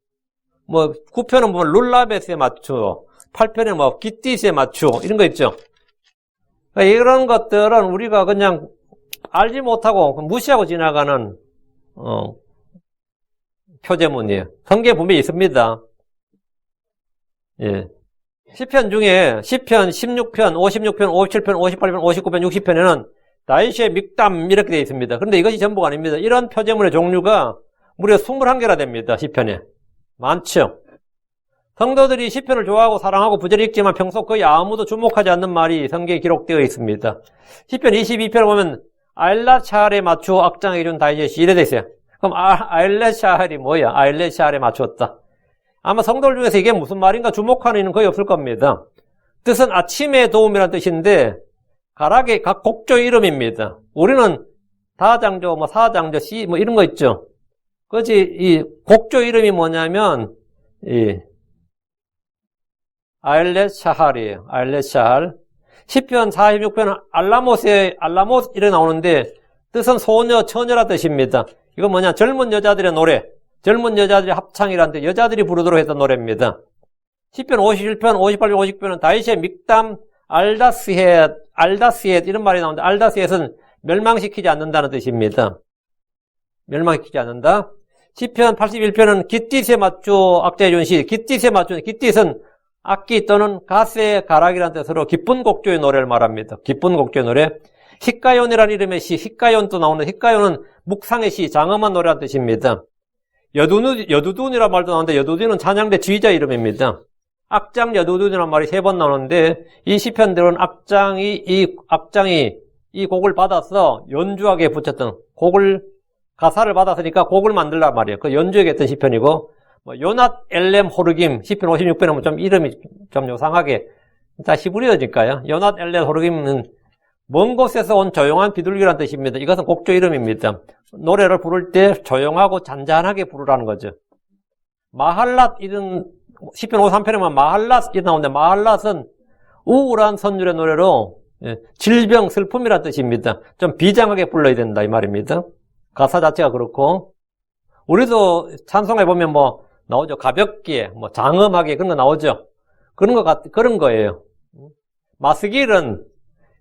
뭐 9편은 뭐 룰라벳에 맞추어 8편에 뭐 기띠스에 맞추어 이런 거 있죠. 그러니까 이런 것들은 우리가 그냥 알지 못하고 무시하고 지나가는 표제문이에요. 성경에 분명히 있습니다. 예. 시편 중에 시편 16편, 56편, 57편, 58편, 59편, 60편에는 다윗의 믹담 이렇게 되어 있습니다. 그런데 이것이 전부가 아닙니다. 이런 표제문의 종류가 무려 21개나 됩니다. 시편에. 많죠. 성도들이 시편을 좋아하고 사랑하고 부지런히 읽지만 평소 거의 아무도 주목하지 않는 말이 성경에 기록되어 있습니다. 시편 22편을 보면 아일라샬에 맞추어 악장에 준 다윗이 이래 돼 있어요. 그럼 아일라샬이 뭐야? 아일라샬에 맞추었다. 아마 성도들 중에서 이게 무슨 말인가 주목하는 이는 거의 없을 겁니다. 뜻은 아침의 도움이라는 뜻인데 가락의 각 곡조 이름입니다. 우리는 다장조, 뭐 사장조, 시 뭐 이런 거 있죠. 그렇지 이 곡조 이름이 뭐냐면 이 아일렛샤할이에요. 아일렛샤할. 시편 46편 알라못 이렇게 나오는데 뜻은 소녀, 처녀라 뜻입니다. 이건 뭐냐? 젊은 여자들의 노래. 젊은 여자들의 합창이라는데 여자들이 부르도록 했던 노래입니다. 시편 51편, 58편, 50편은 다윗의 믹담, 알다스헷 이런 말이 나오는데 알다스헷은 멸망시키지 않는다는 뜻입니다. 멸망시키지 않는다. 시편 81편은 깃딧에 맞추어 악자에 준 시. 깃딧에 맞추는 깃딧은 악기 또는 가세, 가락이라는 뜻으로 기쁜 곡조의 노래를 말합니다. 기쁜 곡조의 노래. 히가연이라는 이름의 시, 히가연도 나오는데 히가연은 묵상의 시, 장엄한 노래라는 뜻입니다. 여두둔이라는 말도 나오는데 여두둔은 찬양대 지휘자 이름입니다. 악장 여두둔이라는 말이 3번 나오는데 이 시편들은 악장이 이 곡을 받아서 연주하게 붙였던 가사를 받았으니까 곡을 만들란 말이에요. 그 연주하게 했던 시편이고 요낫 엘렘 호르김 시편 56편은 좀 이름이 좀 요상하게 다 히브리어니까요. 요낫 엘렘 호르김은 먼 곳에서 온 조용한 비둘기라는 뜻입니다. 이것은 곡조 이름입니다. 노래를 부를 때 조용하고 잔잔하게 부르라는 거죠. 마할랏 이런 시편 53편에 보면 마할랏이 나오는데 마할랏은 우울한 선율의 노래로 질병, 슬픔이라는 뜻입니다. 좀 비장하게 불러야 된다 이 말입니다. 가사 자체가 그렇고 우리도 찬송에 보면 뭐 나오죠. 가볍게, 뭐 장엄하게 그런 거 나오죠. 그런 거예요. 마스길은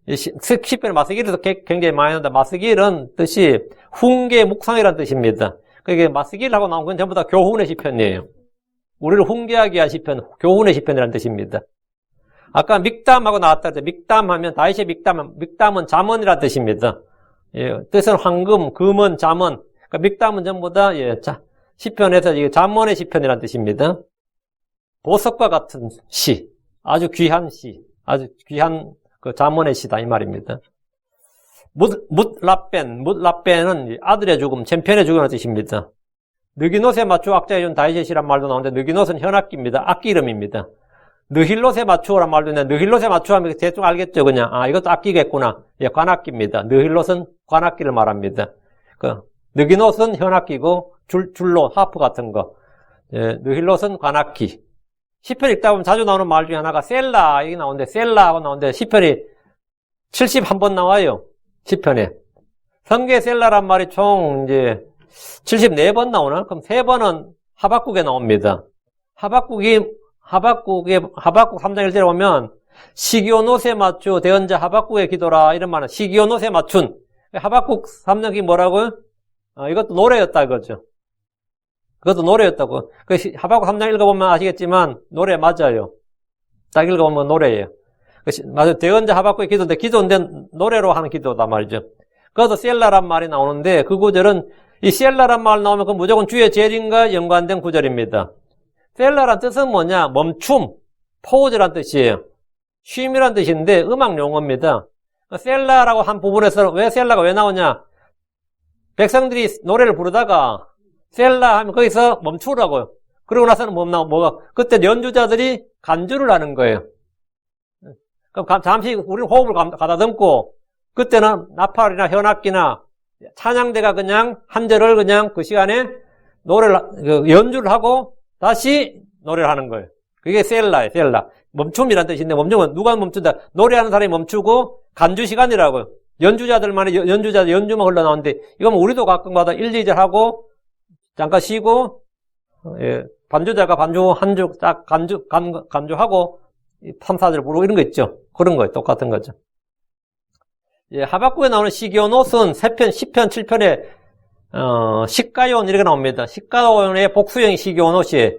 시편의 마스길에서 굉장히 많이 나온다. 마스길은 뜻이 훈계 묵상이라는 뜻입니다. 그게 마스길하고 나온 건 전부 다 교훈의 시편이에요. 우리를 훈계하게 한 시편, 교훈의 시편이라는 뜻입니다. 아까 믹담하고 나왔다 했죠. 믹담하면 다윗의 믹담은 잠언이라는 뜻입니다. 예, 뜻은 황금, 금은 잠언. 그러니까 믹담은 전부 다 시편에서 이게 잠언의 시편이라는 뜻입니다. 보석과 같은 시, 아주 귀한 시, 아주 귀한 그 잠언의 시다 이 말입니다. 묻라벤은 아들의 죽음, 챔피언의 죽음이라는 뜻입니다. 느기노스에 맞추어 악자에 준 다윗의 시란 말도 나오는데 느기노스는 현악기입니다. 악기 이름입니다. 느힐롯에 맞추어란 말도 있는데 느힐롯에 맞추어하면 대충 알겠죠 그냥. 이것도 악기겠구나. 예, 관악기입니다. 느힐롯은 관악기를 말합니다. 느기노스는 현악기고 줄로 하프 같은 거. 예, 느힐롯은 관악기. 시편 읽다 보면 자주 나오는 말 중에 하나가 셀라 이게 나오는데 셀라하고 나오는데 시편이 71번 나와요. 시편에. 성경에 셀라란 말이 총 이제 74번 나오나? 그럼 3번은 하박국에 나옵니다. 하박국 3장 1절에 보면 시기오노스에 맞추어 대언자 하박국의 기도라 이런 말은 시기오노스에 맞춘 하박국 3장이 뭐라고요? 이것도 노래였다 이거죠. 그것도 노래였다고. 하박국 3장 읽어보면 아시겠지만 노래 맞아요. 딱 읽어보면 노래예요. 맞아요. 대언자 하박국의 기도인데 노래로 하는 기도다 말이죠. 그래서 셀라란 말이 나오는데 그 구절은 이 셀라란 말 나오면 그 무조건 주의 재림과 연관된 구절입니다. 셀라란 뜻은 뭐냐? 멈춤, 포즈란 뜻이에요. 쉼이란 뜻인데 음악 용어입니다. 셀라라고 한 부분에서 왜 셀라가 왜 나오냐? 백성들이 노래를 부르다가 셀라 하면 거기서 멈추라고요. 그러고 나서는 뭐가 그때 연주자들이 간주를 하는 거예요. 그럼 잠시 우리는 호흡을 가다듬고 그때는 나팔이나 현악기나 찬양대가 그냥 한 절을 그냥 그 시간에 연주를 하고 다시 노래를 하는 거예요. 그게 셀라예요, 셀라. 멈춤이란 뜻인데, 멈춤은 누가 멈춘다? 노래하는 사람이 멈추고, 간주 시간이라고요. 연주자들만의 연주만 흘러나오는데, 이건 우리도 가끔가다 1, 2절 하고, 잠깐 쉬고, 예, 반주자가 간주하고, 3, 4절 부르고 이런 거 있죠. 그런 거예요. 똑같은 거죠. 예, 하박국에 나오는 시기온옷은 3편, 10편, 7편에, 시가온 이렇게 나옵니다. 시가온의 복수형이 시기온옷이에요.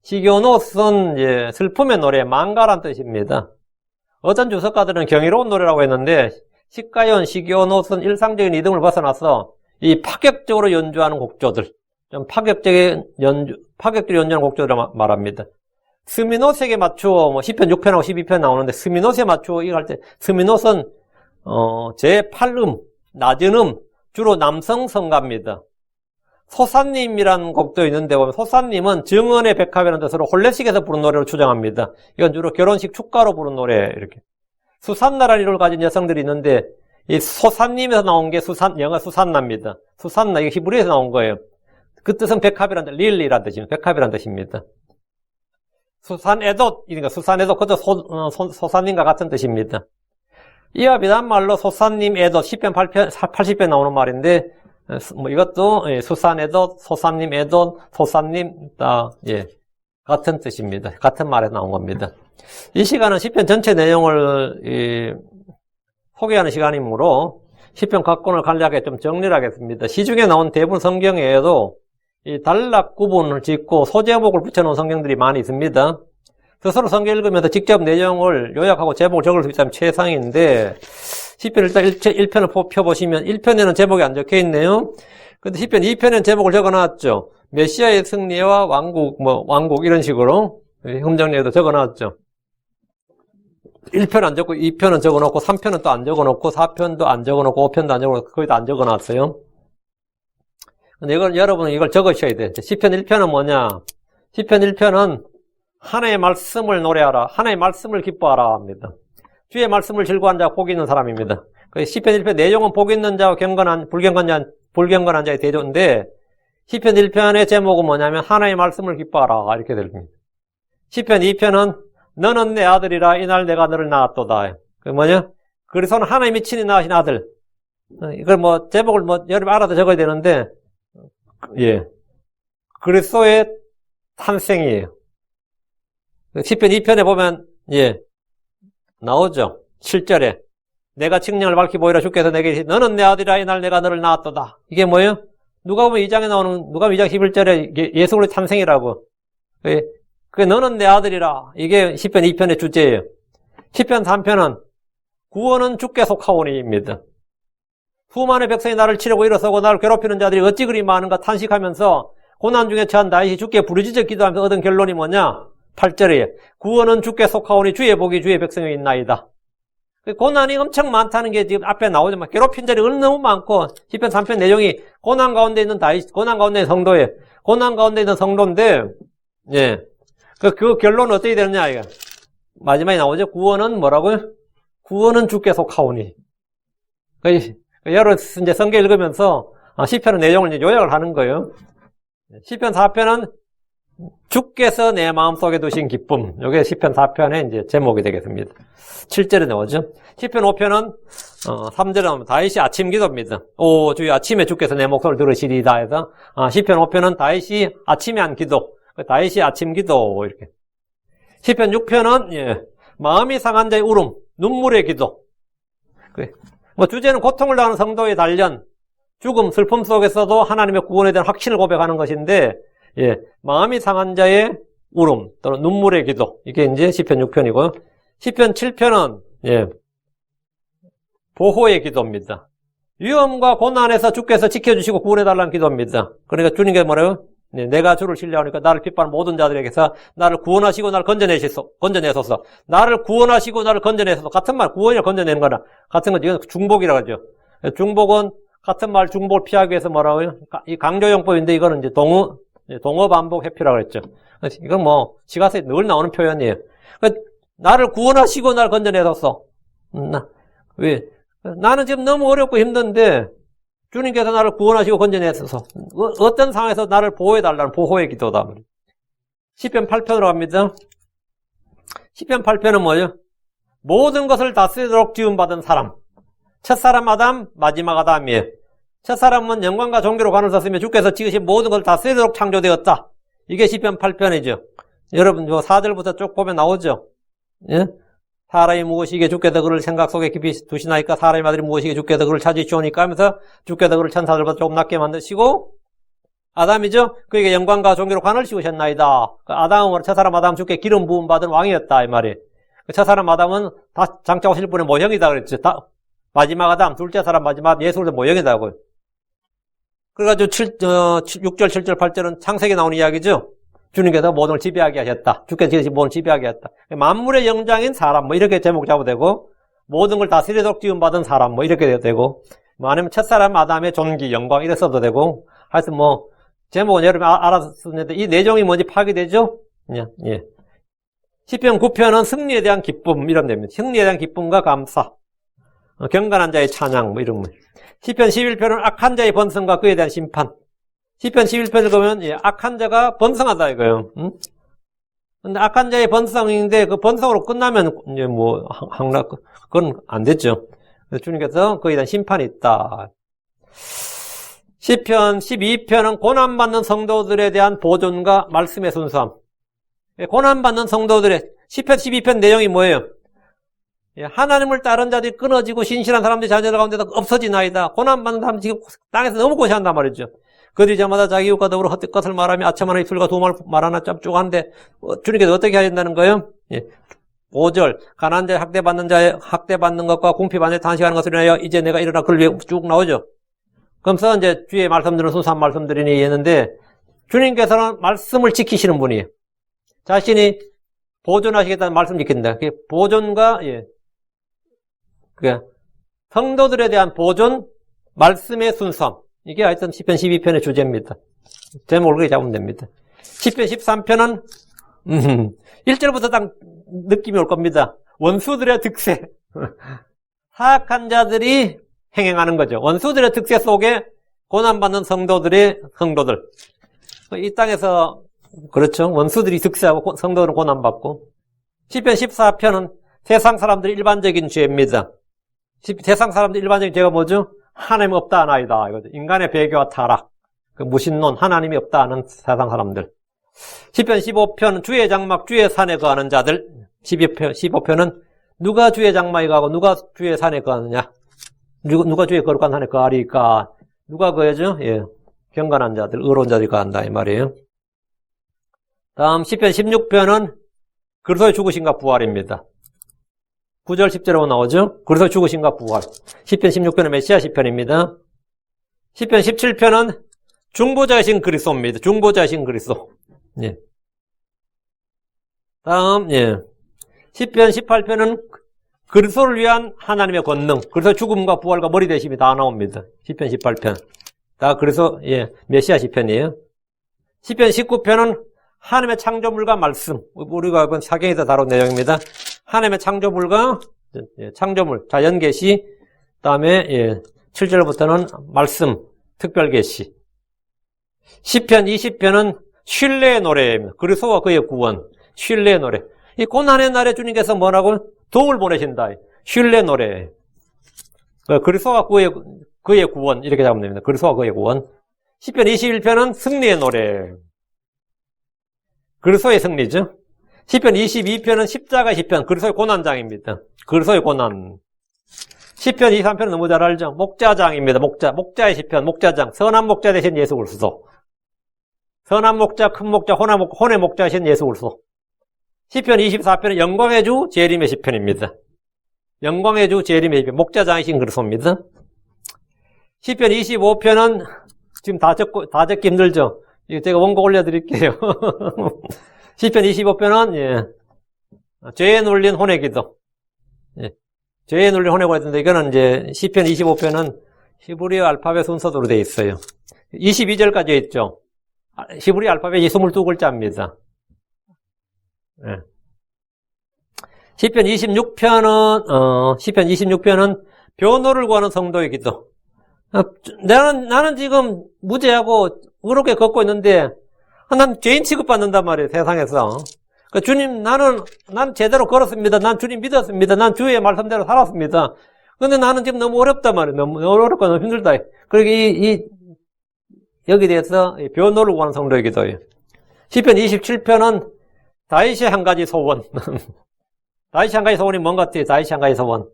시기온옷은 이제 슬픔의 노래, 망가란 뜻입니다. 어떤 주석가들은 경이로운 노래라고 했는데, 시가온, 시기온옷은 일상적인 리듬을 벗어나서 이 파격적으로 연주하는 곡조들, 좀 파격적으로 연주하는 곡조들을 말합니다. 스미노스에게 맞추어, 10편, 6편하고 12편 나오는데, 스미노스에 맞추어 이거 할 때, 스미노스는, 제8음, 낮은 주로 남성 성가입니다. 소사님이라는 곡도 있는데, 보면 소사님은 정은의 백합이라는 뜻으로 홀레식에서 부른 노래로 추정합니다. 이건 주로 결혼식 축가로 부른 노래, 이렇게. 수산나라는 이름을 가진 여성들이 있는데, 이 소사님에서 나온 게 영어 수산나입니다. 수산나, 이게 히브리에서 나온 거예요. 그 뜻은 백합이라는 뜻, 릴리라는 뜻입니다. 백합이라는 뜻입니다. 수산에도, 그러니까 수산에도 그저 소사님과 같은 뜻입니다. 이와 비슷한 말로 소사님 에도 10편, 80편 나오는 말인데, 이것도 수산에도, 소사님 에도, 소사님 다 같은 뜻입니다. 같은 말에서 나온 겁니다. 이 시간은 10편 전체 내용을 소개하는 시간이므로 10편 각권을 간략하게 좀 정리를 하겠습니다. 시중에 나온 대부분 성경에도 이 단락 구분을 짓고 소제목을 붙여놓은 성경들이 많이 있습니다. 스스로 성경 읽으면서 직접 내용을 요약하고 제목을 적을 수 있다면 최상인데, 10편 일단 1편을 펴보시면 1편에는 제목이 안 적혀 있네요. 근데 10편 2편에는 제목을 적어놨죠. 메시아의 승리와 왕국 이런 식으로 흠정리에도 적어놨죠. 1편 안 적고 2편은 적어놓고 3편은 또 안 적어놓고 4편도 안 적어놓고 5편도 안 적어놓고 거의 다 안 적어놨어요. 근데 여러분은 이걸 적으셔야 돼요. 10편 1편은 뭐냐? 10편 1편은 하나님의 말씀을 노래하라. 하나님의 말씀을 기뻐하라 합니다. 주의 말씀을 즐거워하는 자가 복이 있는 사람입니다. 10편 1편 내용은 복 있는 자와 불경건한 자의 대조인데 10편 1편의 제목은 뭐냐면 하나님의 말씀을 기뻐하라 이렇게 됩니다. 10편 2편은 너는 내 아들이라 이날 내가 너를 낳았도다. 그 뭐냐? 그리스도는 하나님이 친히 낳으신 아들. 이걸 제목을 여러분 알아서 적어야 되는데 그리스도의 탄생이에요. 10편 2편에 보면 나오죠. 7절에 내가 측량을 밝히 보이라 주께서 내게 이르시되 너는 내 아들이라 이날 내가 너를 낳았도다. 이게 뭐예요? 누가 보면 2장 11절에 예수 그리스도의 탄생이라고. 그게 너는 내 아들이라. 이게 10편 2편의 주제예요. 10편 3편은 구원은 주께 속하오니입니다. 수많은 백성이 나를 치려고 일어서고 나를 괴롭히는 자들이 어찌 그리 많은가 탄식하면서 고난 중에 처한 다윗이 주께 부르짖어 기도하면서 얻은 결론이 뭐냐? 8절에 구원은 주께 속하오니 주의 복이 주의 백성에 있나이다. 고난이 엄청 많다는 게 지금 앞에 나오지만 괴롭힌 자들이 너무 많고 10편 3편 내용이 고난 가운데 있는 다윗, 고난 가운데 있는 성도에 고난 가운데 있는 성도인데 그 결론은 어떻게 되느냐 이거 마지막에 나오죠. 구원은 뭐라고요? 구원은 주께 속하오니. 여러 이제 성경 읽으면서 시편의 내용을 이제 요약을 하는 거예요. 시편 4편은 주께서 내 마음속에 두신 기쁨. 이게 시편 4편의 이제 제목이 되겠습니다. 7절에 나오죠. 시편 5편은 3절에 나오면 다윗이 아침 기도입니다. 오 주여 아침에 주께서 내 목소리를 들으시리다 해서 시편 5편은 다윗이 아침에 한 기도. 다윗이 아침 기도 이렇게. 시편 6편은 마음이 상한 자의 울음, 눈물의 기도. 주제는 고통을 당하는 성도의 단련, 죽음, 슬픔 속에서도 하나님의 구원에 대한 확신을 고백하는 것인데, 마음이 상한 자의 울음 또는 눈물의 기도. 이게 이제 시편 6편이고요. 시편 7편은 보호의 기도입니다. 위험과 고난에서 주께서 지켜주시고 구원해달라는 기도입니다. 그러니까 주님께 뭐래요? 내가 주를 신뢰하니까 나를 핍박하는 모든 자들에게서 나를 구원하시고 나를 건져내소서. 나를 구원하시고 나를 건져내소서. 같은 말, 구원이라 건져내는 거나 같은 거죠. 이건 중복이라고 하죠. 중복은 같은 말 중복을 피하기 위해서 뭐라고요? 이 강조용법인데 이거는 이제 동어 반복 회피라고 했죠. 이건 시가서에 늘 나오는 표현이에요. 나를 구원하시고 나를 건져내소서. 왜? 나는 지금 너무 어렵고 힘든데 주님께서 나를 구원하시고 건져내소서. 어떤 상황에서 나를 보호해달라는 보호의 기도다. 10편 8편으로 갑니다. 10편 8편은 뭐예요? 모든 것을 다스리도록 지음받은 사람. 첫사람 아담, 마지막 아담이에요. 첫사람은 영광과 존귀로 관을 썼으며 주께서 지으신 모든 것을 다스리도록 창조되었다. 이게 10편 8편이죠. 여러분, 요 4절부터 쭉 보면 나오죠. 예? 사람이 무엇이기에 주께서 그를 생각 속에 깊이 두시나이까 사람의 아들이 무엇이기에 주께서 그를 찾으시오니까 하면서 주께서 그를 천사들보다 조금 낮게 만드시고 아담이죠. 그에게 영광과 존귀로 관을 씌우셨나이다. 아담은 첫사람 아담 주께 기름 부음 받은 왕이었다 이 말이에요. 첫사람 아담은 다 장차 오실 분의 모형이다 그랬죠. 마지막 아담, 둘째 사람 마지막 예수의 모형이다고요. 그래가지고 6절, 7절, 8절은 창세기에 나오는 이야기죠. 주님께서 모든 걸 지배하게 하셨다. 주께서 지으신 모든 걸 지배하게 했다. 만물의 영장인 사람, 뭐 이렇게 제목 잡아도 되고, 모든 걸 다스리도록 지음받은 사람, 뭐 이렇게 되고, 뭐 아니면 첫사람 아담의 존귀, 영광 이래 써도 되고, 하여튼 뭐, 제목은 여러분이 알았었는데, 이 내용이 뭔지 파악되죠? 예. 10편 9편은 승리에 대한 기쁨, 이러면 됩니다. 승리에 대한 기쁨과 감사. 경건한 자의 찬양, 뭐 이런 거. 10편 11편은 악한 자의 번성과 그에 대한 심판. 10편 11편을 보면, 예, 악한 자가 번성하다 이거예요. 응? 근데 악한 자의 번성인데, 그 번성으로 끝나면, 이제 뭐, 항락, 그건 안 됐죠. 그래서 주님께서 그에 대한 심판이 있다. 10편, 12편은 고난받는 성도들에 대한 보존과 말씀의 순수함. 고난받는 성도들의, 10편, 12편 내용이 뭐예요? 하나님을 따른 자들이 끊어지고 신실한 사람들이 자녀들 가운데서 없어지나이다. 고난받는 사람 지금 땅에서 너무 고생한단 말이죠. 그들이 저마다 자기 이웃과 더불어 헛된 것을 말하며 아첨하는 입술과 도마를 말하나 짭쪽한데 주님께서 어떻게 하신다는 거예요? 5절 가난한 자의 학대받는 것과 궁핍한 자의 탄식하는 것을 인하여 이제 내가 일어나 그를 위해 쭉 나오죠. 그러면서 이제 주의 말씀들은 순수한 말씀들이니 했는데 주님께서는 말씀을 지키시는 분이에요. 자신이 보존하시겠다는 말씀 지킨다. 그게 보존과 성도들에 대한 보존, 말씀의 순수함. 이게 하여튼 10편 12편의 주제입니다. 제목을 그렇게 잡으면 됩니다. 10편 13편은 1절부터 딱 느낌이 올 겁니다. 원수들의 득세. 사악한 자들이 행행하는 거죠. 원수들의 득세 속에 고난받는 성도들. 이 땅에서 그렇죠. 원수들이 득세하고 성도들은 고난받고. 10편 14편은 세상 사람들의 일반적인 죄입니다. 세상 사람들의 일반적인 죄가 뭐죠? 하나님 없다 하나이다. 이거죠. 인간의 배교와 타락, 그 무신론, 하나님이 없다 하는 세상 사람들. 10편 15편은 주의 장막, 주의 산에 거하는 자들. 15편은 누가 주의 장막에 가고 누가 주의 산에 거하느냐. 누가 주의 거룩한 산에 거하리까. 누가 거하죠? 예. 경건한 자들, 의로운 자들이 거한다. 이 말이에요. 다음 10편 16편은 그리스도의 죽으심과 부활입니다. 9절 10절로 나오죠. 그리스도의 죽으심과 부활. 10편 16편은 메시아 시편입니다. 10편 17편은 중보자이신 그리스도입니다. 중보자이신 그리스도. 예. 다음 10편 18편은 그리스도를 위한 하나님의 권능, 그리스도의 죽음과 부활과 머리 되심이 다 나옵니다. 10편 18편. 다 그래서 메시아 시편이에요. 10편 19편은 하나님의 창조물과 말씀. 우리가 이번 사경에서 다룬 내용입니다. 하나님의 창조물과 창조물, 자연계시, 그다음에 7절부터는 말씀, 특별계시. 10편, 20편은 신뢰의 노래입니다. 그리스도와 그의 구원, 신뢰의 노래. 이 고난의 날에 주님께서 뭐라고? 도움을 보내신다. 신뢰의 노래. 그리스도와 그의 구원, 이렇게 잡으면 됩니다. 그리스도와 그의 구원. 10편, 21편은 승리의 노래. 그리스도의 승리죠. 10편 22편은 십자가의 시편, 그리스도의 고난장입니다. 그리스도의 고난. 10편 23편은 너무 잘 알죠. 목자장입니다. 목자의 시편, 목자장. 선한 목자 되신 예수 그리스도. 선한 목자, 큰 목자, 혼의 목자이신 예수 그리스도. 10편 24편은 영광의 주 재림의 시편입니다. 영광의 주 재림의 시편, 목자장이신 그리스도입니다. 10편 25편은 지금 다 적기 힘들죠. 제가 원고 올려드릴게요. 10편 25편은, 죄에 눌린 혼의 기도. 죄에 눌린 혼의 기도인데, 이거는 이제, 10편 25편은 히브리어 알파벳 순서대로 되어 있어요. 22절까지 있죠. 히브리어 알파벳이 22글자입니다. 10편 26편은 변호를 구하는 성도의 기도. 나는 지금 무죄하고 의롭게 걷고 있는데 난 죄인 취급받는단 말이에요, 세상에서. 그러니까 주님, 나는 제대로 걸었습니다. 난 주님 믿었습니다. 난 주의 말씀대로 살았습니다. 근데 나는 지금 너무 어렵단 말이에요. 너무 어렵고 너무 힘들다. 그러니까 여기에 대해서 변호를 구하는 성도의 기도예요. 시편 27편은 다윗의 한 가지 소원. 다윗의 한 가지 소원이 뭔 같아요? 다윗의 한 가지 소원.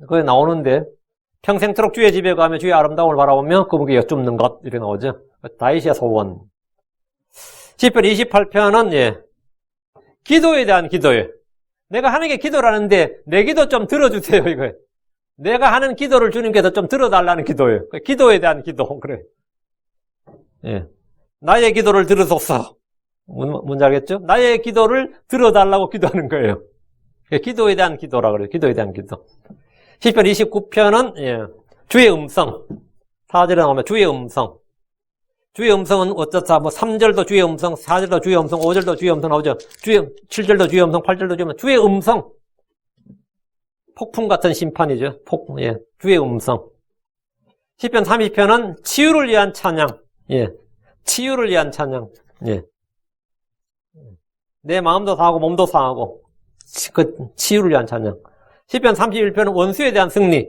그게 나오는데, 평생토록 주의 집에 가며 주의 아름다움을 바라보며 그분께 여쭙는 것. 이렇게 나오죠. 다윗의 소원. 시편 28편은, 예, 기도에 대한 기도예요. 내가 하는 게 기도라는데, 내 기도 좀 들어주세요, 이거예요. 내가 하는 기도를 주님께서 좀 들어달라는 기도예요. 기도에 대한 기도. 그래. 예. 나의 기도를 들으소서. 뭔지 알겠죠? 나의 기도를 들어달라고 기도하는 거예요. 기도에 대한 기도라 그래요. 기도에 대한 기도. 시편 29편은, 예, 주의 음성. 4절에 나오면 주의 음성. 주의 음성은 어쩌다, 3절도 주의 음성, 4절도 주의 음성, 5절도 주의 음성 나오죠. 7절도 주의 음성, 8절도 주의 음성. 주의 음성. 폭풍 같은 심판이죠. 예, 주의 음성. 시편 30편은 치유를 위한 찬양. 예, 치유를 위한 찬양. 예. 내 마음도 상하고 몸도 상하고 그 치유를 위한 찬양. 시편 31편은 원수에 대한 승리.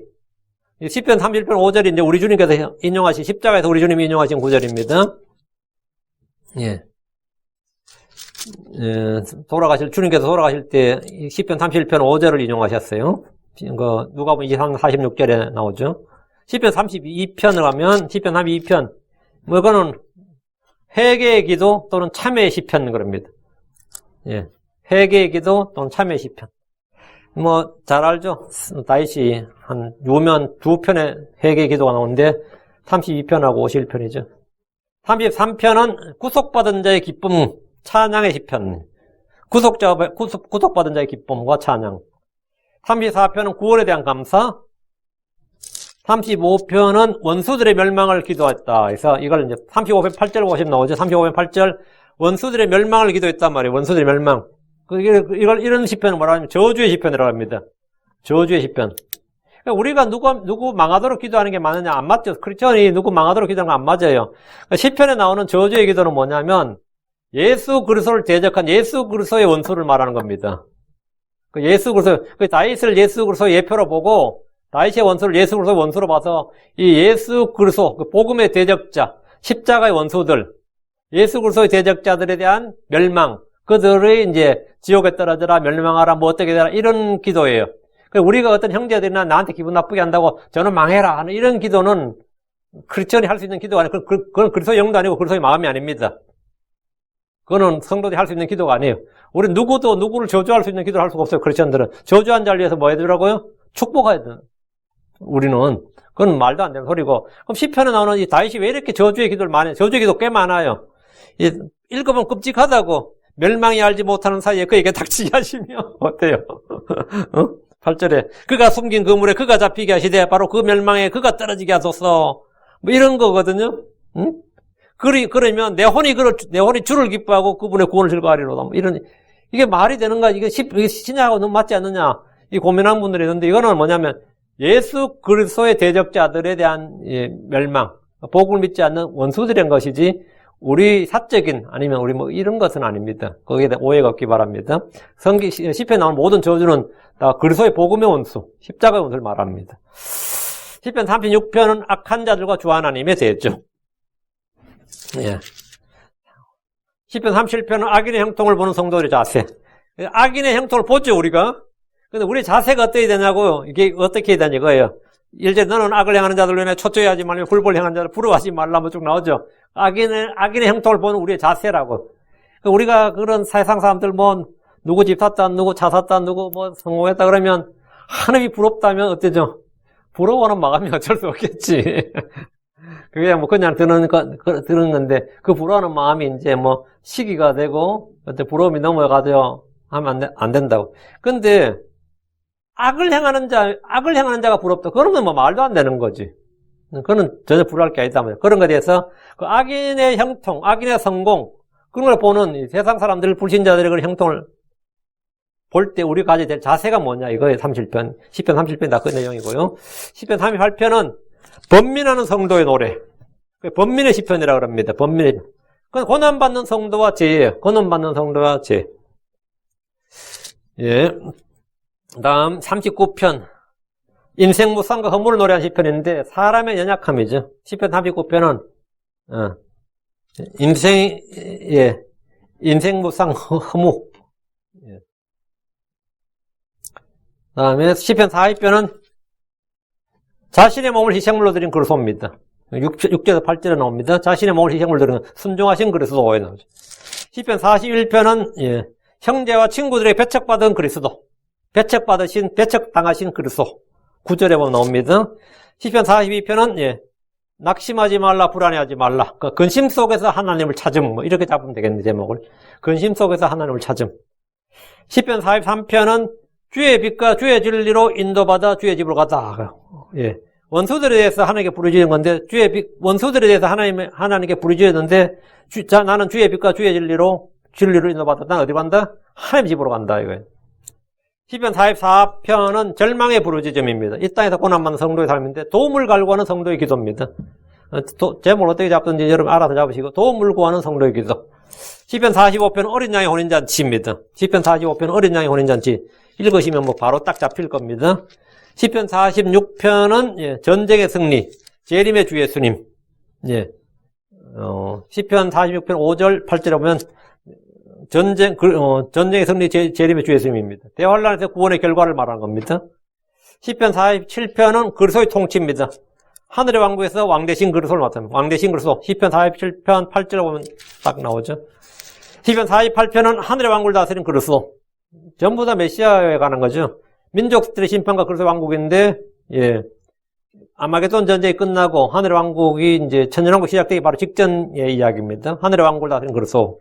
시편 31편 5절이 이제 우리 주님께서 인용하신 십자가에서 우리 주님이 인용하신 구절입니다. 예. 주님께서 돌아가실 때 시편 31편 5절을 인용하셨어요. 누가복음 23, 46절에 나오죠. 시편 32편을 하면 시편 32편 이거는 회개의 기도 또는 참회의 시편 그럽니다. 예. 회개의 기도 또는 참회의 시편. 잘 알죠? 다윗이 한 유면 두 편의 회개의 기도가 나오는데 32편하고 51편이죠. 33편은 구속받은 자의 기쁨, 찬양의 시편. 구속받은 자의 기쁨과 찬양. 34편은 구원에 대한 감사. 35편은 원수들의 멸망을 기도했다. 그래서 이걸 이제 35편 8절 보시면 나오죠. 35편 8절. 원수들의 멸망을 기도했단 말이에요. 원수들의 멸망. 이런 시편은 뭐라 하냐면 저주의 시편이라고 합니다. 저주의 시편. 그러니까 우리가 누구 망하도록 기도하는 게 맞느냐? 안 맞죠. 크리스천이 누구 망하도록 기도하는 건 안 맞아요. 그러니까 시편에 나오는 저주의 기도는 뭐냐면 예수 그리스도를 대적한 예수 그리스도의 원수를 말하는 겁니다. 예수 그리스도, 다윗을 예수 그리스도의 예표로 보고 다윗의 원수를 예수 그리스도의 원수로 봐서 이 예수 그리스도, 복음의 대적자, 십자가의 원수들, 예수 그리스도의 대적자들에 대한 멸망, 그들의 이제 지옥에 떨어져라, 멸망하라, 뭐 어떻게 되라, 이런 기도예요. 우리가 어떤 형제들이나 나한테 기분 나쁘게 한다고 저는 망해라 하는 이런 기도는 크리스천이 할 수 있는 기도가 아니고, 그건 그리스도의 영도 아니고 그리스도의 마음이 아닙니다. 그거는 성도들이 할 수 있는 기도가 아니에요. 우리 누구도 누구를 저주할 수 있는 기도를 할 수가 없어요, 크리스천들은. 저주한 자를 위해서 뭐 해주라고요? 축복해야 돼요. 우리는. 그건 말도 안 되는 소리고. 그럼 시편에 나오는 이 다윗이 왜 이렇게 저주의 기도를 많이 해요? 저주의 기도 꽤 많아요. 읽으면 끔찍하다고. 멸망이 알지 못하는 사이에 그에게 닥치게 하시며. 어때요? 8절에 그가 숨긴 그물에 그가 잡히게 하시되 바로 그 멸망에 그가 떨어지게 하소서. 뭐 이런 거거든요. 응? 그러면 내 혼이 주를 기뻐하고 그분의 구원을 즐거워하리로다. 뭐 이게 말이 되는가? 이게 신약하고 너무 맞지 않느냐? 이 고민하는 분들이 있는데 이거는 뭐냐면 예수 그리스도의 대적자들에 대한 멸망, 복음을 믿지 않는 원수들인 것이지 우리 사적인 아니면 우리 뭐 이런 것은 아닙니다. 거기에 대한 오해가 없기 바랍니다. 시편에 나오는 모든 저주는 다 그리스도의 복음의 원수, 십자가의 원수를 말합니다. 시편 36편은 악한 자들과 주 하나님에 대했죠. 예. 시편 37편은 악인의 형통을 보는 성도들의 자세. 악인의 형통을 보죠, 우리가. 근데 우리 자세가 어떻게 되냐고요? 이게 어떻게 해야 되냐, 이거예요. 1절, 너는 악을 행하는 자들로 인해 초조해하지 말며 불법을 행하는 자를 부러워하지 말라, 뭐 쭉 나오죠. 악인의 형통을 보는 우리의 자세라고. 우리가 그런 세상 사람들 누구 집 샀다, 누구 차 샀다, 누구 성공했다 그러면 하늘이 부럽다면 어때죠? 부러워하는 마음이 어쩔 수 없겠지. 그게 그냥 드는 건데, 그 부러워하는 마음이 이제 시기가 되고, 어때 부러움이 넘어가죠. 하면 안 된다고. 근데, 악을 행하는 자가 부럽다. 그러면 말도 안 되는 거지. 그거는 전혀 부러워할 게 아니다. 그런 것에 대해서, 그 악인의 형통, 악인의 성공, 그런 걸 보는 세상 사람들, 불신자들의 그런 형통을 볼 때 우리가 가져야 될 자세가 뭐냐, 이거예요. 37편. 10편 37편 다 그 내용이고요. 10편 38편은 번민하는 성도의 노래. 번민의 시편이라고 합니다. 그건 고난받는 성도와 죄예요. 고난받는 성도와 죄. 예. 다음 39편. 인생 무상과 허물을 노래한 시편인데 사람의 연약함이죠. 시편 39편은 인생 무상 허무. 예. 다음에 시편 40편은 자신의 몸을 희생물로 드린 그리스도입니다. 6절에서 8절에 나옵니다. 자신의 몸을 희생물로 드린 순종하신 그리스도에 나오죠. 시편 41편은 형제와 친구들에게 배척받은 그리스도. 배척당하신 그리스도. 9절에 보면 나옵니다. 시편 42편은 낙심하지 말라, 불안해하지 말라. 그 근심 속에서 하나님을 찾음. 뭐 이렇게 잡으면 되겠네, 제목을. 근심 속에서 하나님을 찾음. 시편 43편은 주의 빛과 주의 진리로 인도받아 주의 집으로 가자. 예. 원수들에 대해서 하나님께 부르짖는 건데, 원수들에 대해서 하나님께 부르짖었는데, 나는 주의 빛과 주의 진리로 인도받아. 난 어디 간다? 하나님 집으로 간다, 이거예요. 시편 44편은 절망의 부르짖음입니다. 이 땅에서 고난받는 성도의 삶인데 도움을 갈구하는 성도의 기도입니다. 제목을 어떻게 잡든지 여러분 알아서 잡으시고 도움을 구하는 성도의 기도. 시편 45편은 어린 양의 혼인잔치입니다. 시편 45편은 어린 양의 혼인잔치. 읽으시면 뭐 바로 딱 잡힐 겁니다. 시편 46편은 전쟁의 승리, 재림의 주 예수님. 시편 46편 5절 8절에 보면 전쟁의 승리, 재림의 주 예수님입니다. 대환란에서 구원의 결과를 말하는 겁니다. 시편 47편은 그리스도의 통치입니다. 하늘의 왕국에서 왕 대신 그리스도를 맡습니다. 왕 대신 그리스도. 시편 47편 8절에 보면 딱 나오죠. 시편 48편은 하늘의 왕국을 다스린 그리스도. 전부 다 메시아에 관한 거죠. 민족들의 심판과 그리스도의 왕국인데, 아마게돈 전쟁이 끝나고 하늘의 왕국이 이제 천년왕국 시작되기 바로 직전의 이야기입니다. 하늘의 왕국을 다스린 그리스도.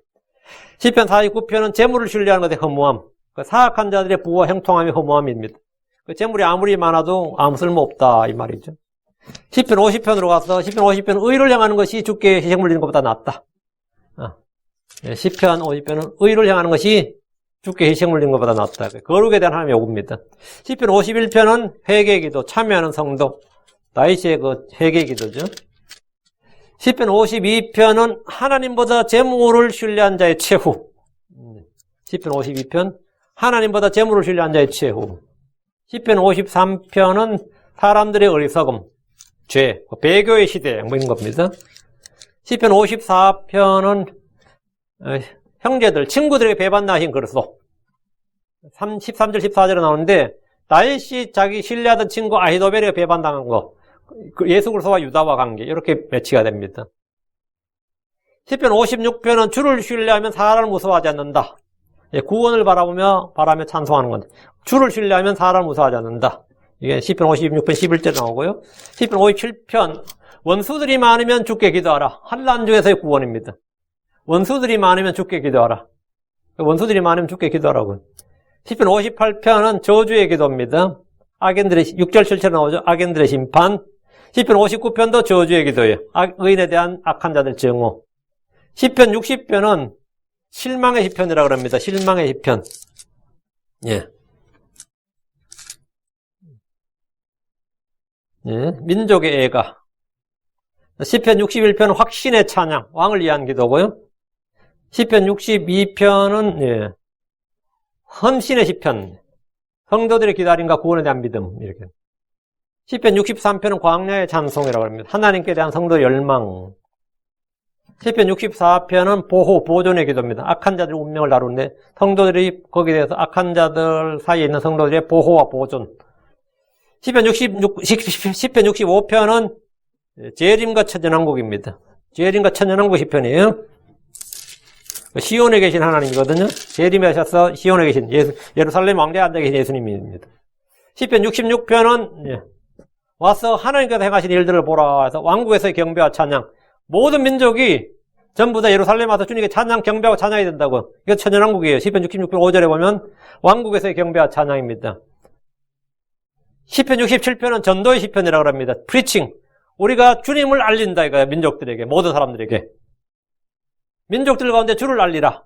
시편 49편은 재물을 신뢰하는 것의 허무함. 사악한 자들의 부와 형통함이 허무함입니다. 재물이 아무리 많아도 아무 쓸모없다 이 말이죠. 시편 50편으로 가서 시편 50편은 의를 향하는 것이 주께 희생물 드리는 것보다 낫다. 시편 50편은 의를 향하는 것이 주께 희생물 드리는 것보다 낫다. 거룩에 대한 하나님의 요구입니다. 시편 51편은 회개의 기도, 참여하는 성도, 다윗의 그 회개의 기도죠. 시편 52편은 하나님보다 재물을 신뢰한 자의 최후. 시편 52편 하나님보다 재물을 신뢰한 자의 최후. 시편 53편은 사람들의 어리석음, 죄, 배교의 시대 뭐 이런 겁니다. 시편 54편은 형제들, 친구들에게 배반하신 그리스도. 13절 14절에 나오는데 다윗이 자기 신뢰하던 친구 아히도벨에게 배반당한 거. 예수 그리스도와 유다와 관계 이렇게 매치가 됩니다. 시편 56편은 주를 신뢰하면 사람을 무서워하지 않는다. 구원을 바라며 찬송하는 건데 주를 신뢰하면 사람을 무서워하지 않는다. 이게 시편 56편 11절 나오고요. 시편 57편 원수들이 많으면 주께 기도하라. 환난 중에서의 구원입니다. 원수들이 많으면 주께 기도하라. 원수들이 많으면 주께 기도하라고. 시편 58편은 저주의 기도입니다. 악인들의 6절 7절 나오죠. 악인들의 심판. 시편 59편도 저주의 기도예요. 의인에 대한 악한 자들 증오. 시편 60편은 실망의 시편이라고 합니다. 실망의 시편. 민족의 애가. 시편 61편은 확신의 찬양, 왕을 위한 기도고요. 시편 62편은 헌신의 시편, 성도들의 기다림과 구원에 대한 믿음 이렇게. 시편 63편은 광야의 찬송이라고 합니다. 하나님께 대한 성도의 열망. 시편 64편은 보호, 보존의 기도입니다. 악한 자들의 운명을 다루는데 성도들이 거기에 대해서 악한 자들 사이에 있는 성도들의 보호와 보존. 시편 65편은 재림과 천년왕국입니다. 재림과 천년왕국 시편이에요. 시온에 계신 하나님이거든요. 재림에 하셔서 시온에 계신 예루살렘 왕대에 앉아 계신 예수님입니다. 시편 66편은 와서 하나님께서 행하신 일들을 보라 해서 왕국에서의 경배와 찬양. 모든 민족이 전부 다 예루살렘 와서 주님께 찬양, 경배하고 찬양이 된다고. 이거 천년왕국이에요. 시편 66편 5절에 보면 왕국에서의 경배와 찬양입니다. 시편 67편은 전도의 시편이라고 합니다. 프리칭. 우리가 주님을 알린다 이거예요. 민족들에게, 모든 사람들에게. 민족들 가운데 주를 알리라.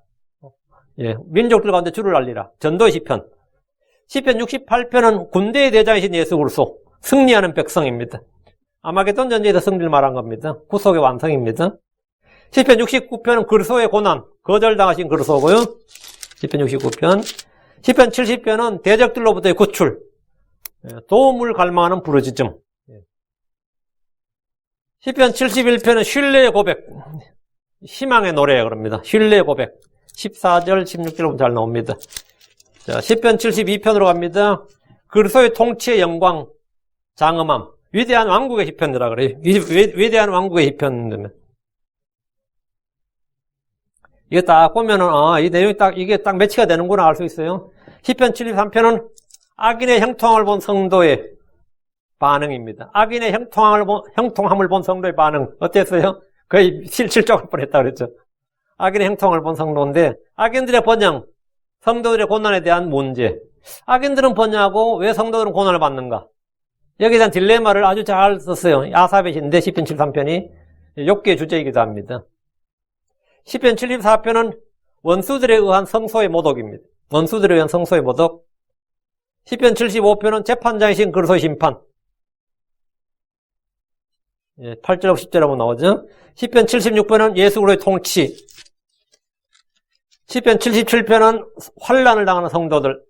민족들 가운데 주를 알리라. 전도의 시편. 시편 68편은 군대의 대장이신 예수 그리스도, 승리하는 백성입니다. 아마겟돈 전쟁에서 승리를 말한 겁니다. 구속의 완성입니다. 시편 69편은 그르소의 고난, 거절당하신 그르소고요. 시편 69편. 시편 70편은 대적들로부터의 구출, 도움을 갈망하는 부르짖음. 시편 71편은 신뢰의 고백, 희망의 노래 그럽니다. 신뢰의 고백. 14절, 16절부터 잘 나옵니다. 자, 시편 72편으로 갑니다. 그리스도의 통치의 영광, 장엄함. 위대한 왕국의 시편이라 그래요. 위대한 왕국의 시편. 이게 딱 보면은, 이 내용이 이게 딱 매치가 되는구나 알 수 있어요. 시편 73편은 악인의 형통함을 본 성도의 반응입니다. 악인의 형통함을 본 성도의 반응. 어땠어요? 거의 실족할 뻔했다 그랬죠. 악인의 형통함을 본 성도인데, 악인들의 번영, 성도들의 고난에 대한 문제. 악인들은 번영하고 왜 성도들은 고난을 받는가? 여기에 대한 딜레마를 아주 잘 썼어요. 아삽의 시인데 시편 73편이 욥기의 주제이기도 합니다. 시편 74편은 원수들에 의한 성소의 모독입니다. 원수들에 의한 성소의 모독. 시편 75편은 재판장이신 그리스도의 심판. 8절하고 10절하고 나오죠. 시편 76편은 예수 그리스도의 통치. 시편 77편은 환난을 당하는 성도들.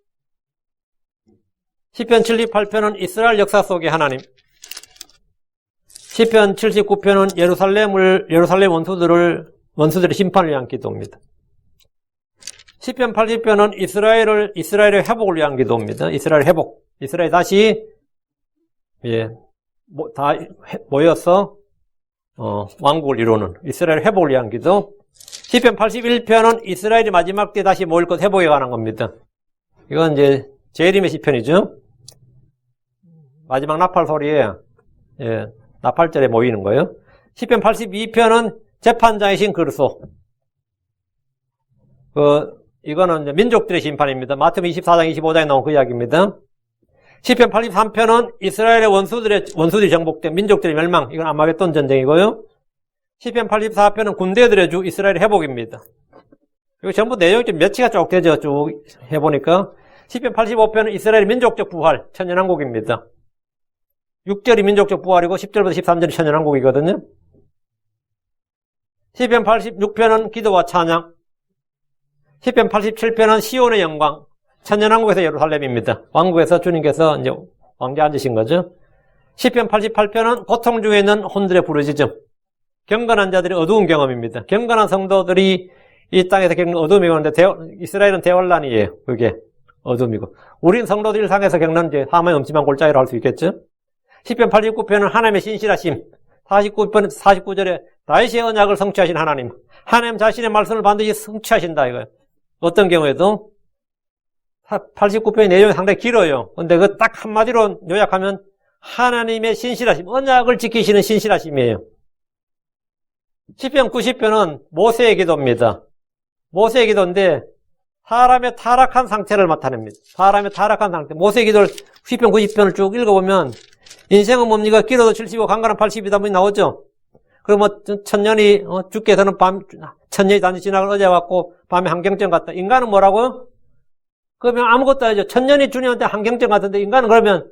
시편 78편은 이스라엘 역사 속의 하나님. 시편 79편은 예루살렘 원수들의 심판을 위한 기도입니다. 시편 80편은 이스라엘의 회복을 위한 기도입니다. 이스라엘 회복. 이스라엘 다시, 다 모여서, 왕국을 이루는 이스라엘 회복을 위한 기도. 시편 81편은 이스라엘이 마지막 때 다시 모일 것 회복에 관한 겁니다. 이건 이제 재림의 시편이죠. 마지막 나팔 소리에, 나팔절에 모이는 거예요. 시편 82편은 재판장이신 그리스도. 이거는 이제 민족들의 심판입니다. 마태복음 24장 25장에 나온 그 이야기입니다. 시편 83편은 이스라엘의 원수들이 정복된 민족들의 멸망. 이건 아마겟돈 전쟁이고요. 시편 84편은 군대들의 주 이스라엘 회복입니다. 이거 전부 내용이 좀 매치가 쭉 되죠. 쭉 해보니까. 시편 85편은 이스라엘 민족적 부활, 천년왕국입니다. 6절이 민족적 부활이고 10절부터 13절이 천년왕국이거든요. 시편 86편은 기도와 찬양. 시편 87편은 시온의 영광. 천년왕국에서 예루살렘입니다. 왕국에서 주님께서 이제 왕좌에 앉으신 거죠. 시편 88편은 고통 중에 있는 혼들의 부르짖음. 경건한 자들의 어두운 경험입니다. 경건한 성도들이 이 땅에서 겪는 어둠이 오는데 이스라엘은 대환란이에요. 그게 어둠이고. 우린 성도들 일상에서 겪는 이제 하나님의 엄침한 골짜기로 할 수 있겠죠. 시편 89편은 하나님의 신실하심. 49절에 다윗의 언약을 성취하신 하나님. 하나님 자신의 말씀을 반드시 성취하신다 이거예요. 어떤 경우에도 89편의 내용이 상당히 길어요. 근데 그 딱 한마디로 요약하면 하나님의 신실하심, 언약을 지키시는 신실하심이에요. 시편 90편은 모세의 기도입니다. 모세의 기도인데 사람의 타락한 상태를 나타냅니다. 사람의 타락한 상태. 모세의 기도를 시편 90편을 쭉 읽어보면 인생은 뭡니까? 길어도 70이고 강건한 80이다 보니 나오죠. 그럼 천년이 주께서는 천년이 단지 지나갈 어제 왔고 밤에 한경점 같다. 인간은 뭐라고요? 그러면 아무것도 아니죠. 천년이 주님한테 한경점 같은데 인간은 그러면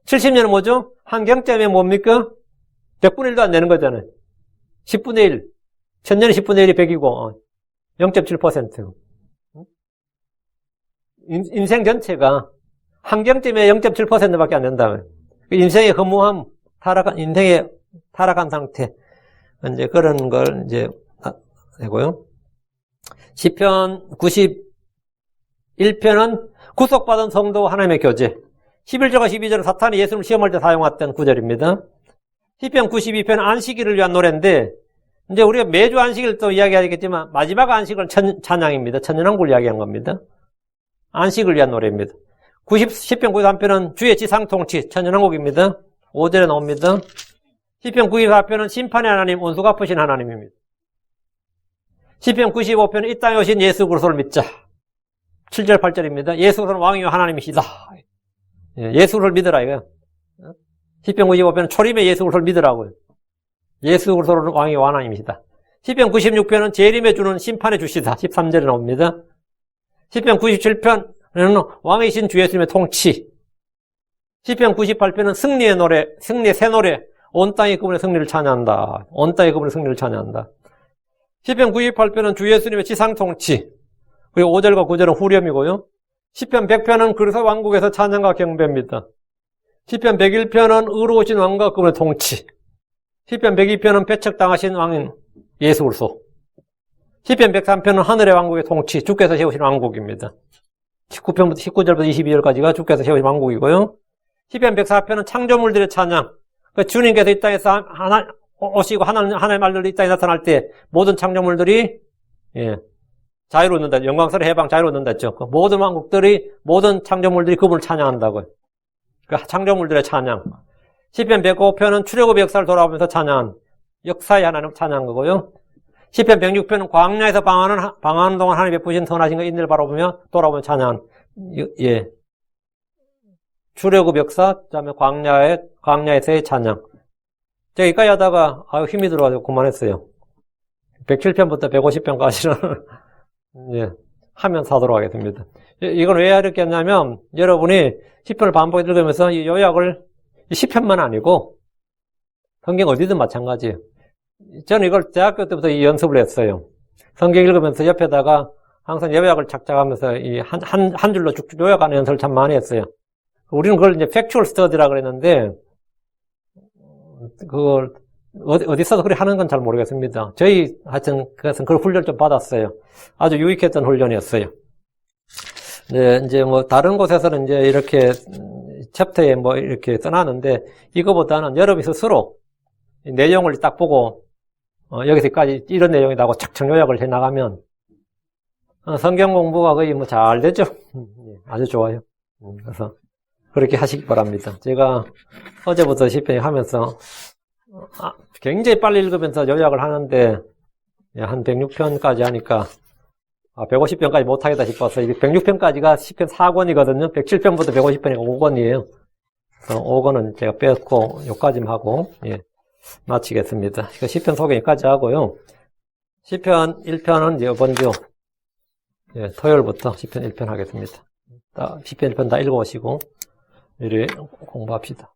70년은 뭐죠? 한경점이 뭡니까? 100분의 1도 안 되는 거잖아요. 10분의 1. 천년이 10분의 1이 100이고 0.7%. 인생 전체가 한경점에 0.7%밖에 안 된다면 인생의 허무함, 인생의 타락한 상태, 이제 그런 걸 이제 되고요. 시편 91편은 구속받은 성도 하나님의 교제. 11절과 12절은 사탄이 예수를 시험할 때 사용했던 구절입니다. 시편 92편은 안식일을 위한 노래인데, 이제 우리가 매주 안식일 또 이야기하겠지만, 마지막 안식은 찬양입니다. 천년왕국을 이야기한 겁니다. 안식을 위한 노래입니다. 시편 93편은 주의 지상통치, 천년왕국입니다. 5절에 나옵니다. 시편 94편은 심판의 하나님, 원수 갚으신 하나님입니다. 시편 95편은 이 땅에 오신 예수 그리스도를 믿자. 7절, 8절입니다. 예수 그리스도는 왕이요 하나님이시다. 예수 그리스도를 믿으라 이거예요. 시편 95편은 초림의 예수 그리스도를 믿으라고요. 예수 그리스도는 왕이요 하나님이시다. 시편 96편은 재림에 주는 심판의 주시다. 13절에 나옵니다. 시편 97편은 왕이신 주 예수님의 통치. 시편 98편은 승리의 노래, 승리의 새 노래. 온 땅이 그분의 승리를 찬양한다. 온 땅이 그분의 승리를 찬양한다. 시편 98편은 주 예수님의 지상통치, 그리고 5절과 9절은 후렴이고요. 시편 100편은 그리스도 왕국에서 찬양과 경배입니다. 시편 101편은 의로우신 왕과 그분의 통치. 시편 102편은 배척당하신 왕인 예수 그리스도. 시편 103편은 하늘의 왕국의 통치, 주께서 세우신 왕국입니다. 19편부터 19절부터 22절까지가 주께서 세우신 왕국이고요. 시편 104편은 창조물들의 찬양. 그 주님께서 이 땅에서 오시고 하나님의 말들이 이 땅에 나타날 때 모든 창조물들이 자유로 얻는다. 영광스러운 해방 자유로 얻는다 했죠. 모든 왕국들이 모든 창조물들이 그분을 찬양한다고요. 그 창조물들의 찬양. 시편 105편은 출애굽의 역사를 돌아보면서 찬양한 역사의 하나님 찬양한 거고요. 시편 106편은 광야에서 방황하는 동안 하나님 베푸신 선하신 그 인내를 바라보며 돌아보며 찬양한 출애굽 역사, 그다음에 광야에서의 찬양. 제가 여기까지 하다가 힘이 들어가지고 그만했어요. 107편부터 150편까지는 하면서 하도록 하겠습니다. 이건 왜 이렇게 했냐면 여러분이 시편을 반복해 읽으면서 이 요약을 10편만 아니고 성경 어디든 마찬가지예요. 저는 이걸 대학교 때부터 이 연습을 했어요. 성경 읽으면서 옆에다가 항상 요약을 착착하면서 이 한 줄로 쭉쭉 요약하는 연습을 참 많이 했어요. 우리는 그걸 이제 팩추얼 스터디라 그랬는데 그걸 어디서도 그렇게 하는 건 잘 모르겠습니다. 저희 하여튼 그걸 훈련 좀 받았어요. 아주 유익했던 훈련이었어요. 네, 이제 뭐 다른 곳에서는 이제 이렇게 챕터에 뭐 이렇게 써놨는데 이거보다는 여러분이 스스로 내용을 딱 보고 여기서까지 이런 내용이라고 착착 요약을 해 나가면 성경 공부가 거의 뭐 잘 되죠. 아주 좋아요. 그래서 그렇게 하시기 바랍니다. 제가 어제부터 시편 하면서 굉장히 빨리 읽으면서 요약을 하는데 한 106편까지 하니까 150편까지 못하겠다 싶어서 106편까지가 시편 4권이거든요. 107편부터 150편이 5권이에요. 5권은 제가 뺐고 여기까지만 하고 마치겠습니다. 시편 소개 여기까지 하고요. 시편 1편은 이제 이번 주 토요일부터 시편 1편 하겠습니다. 시편 1편 다 읽어보시고 이래 공부합시다.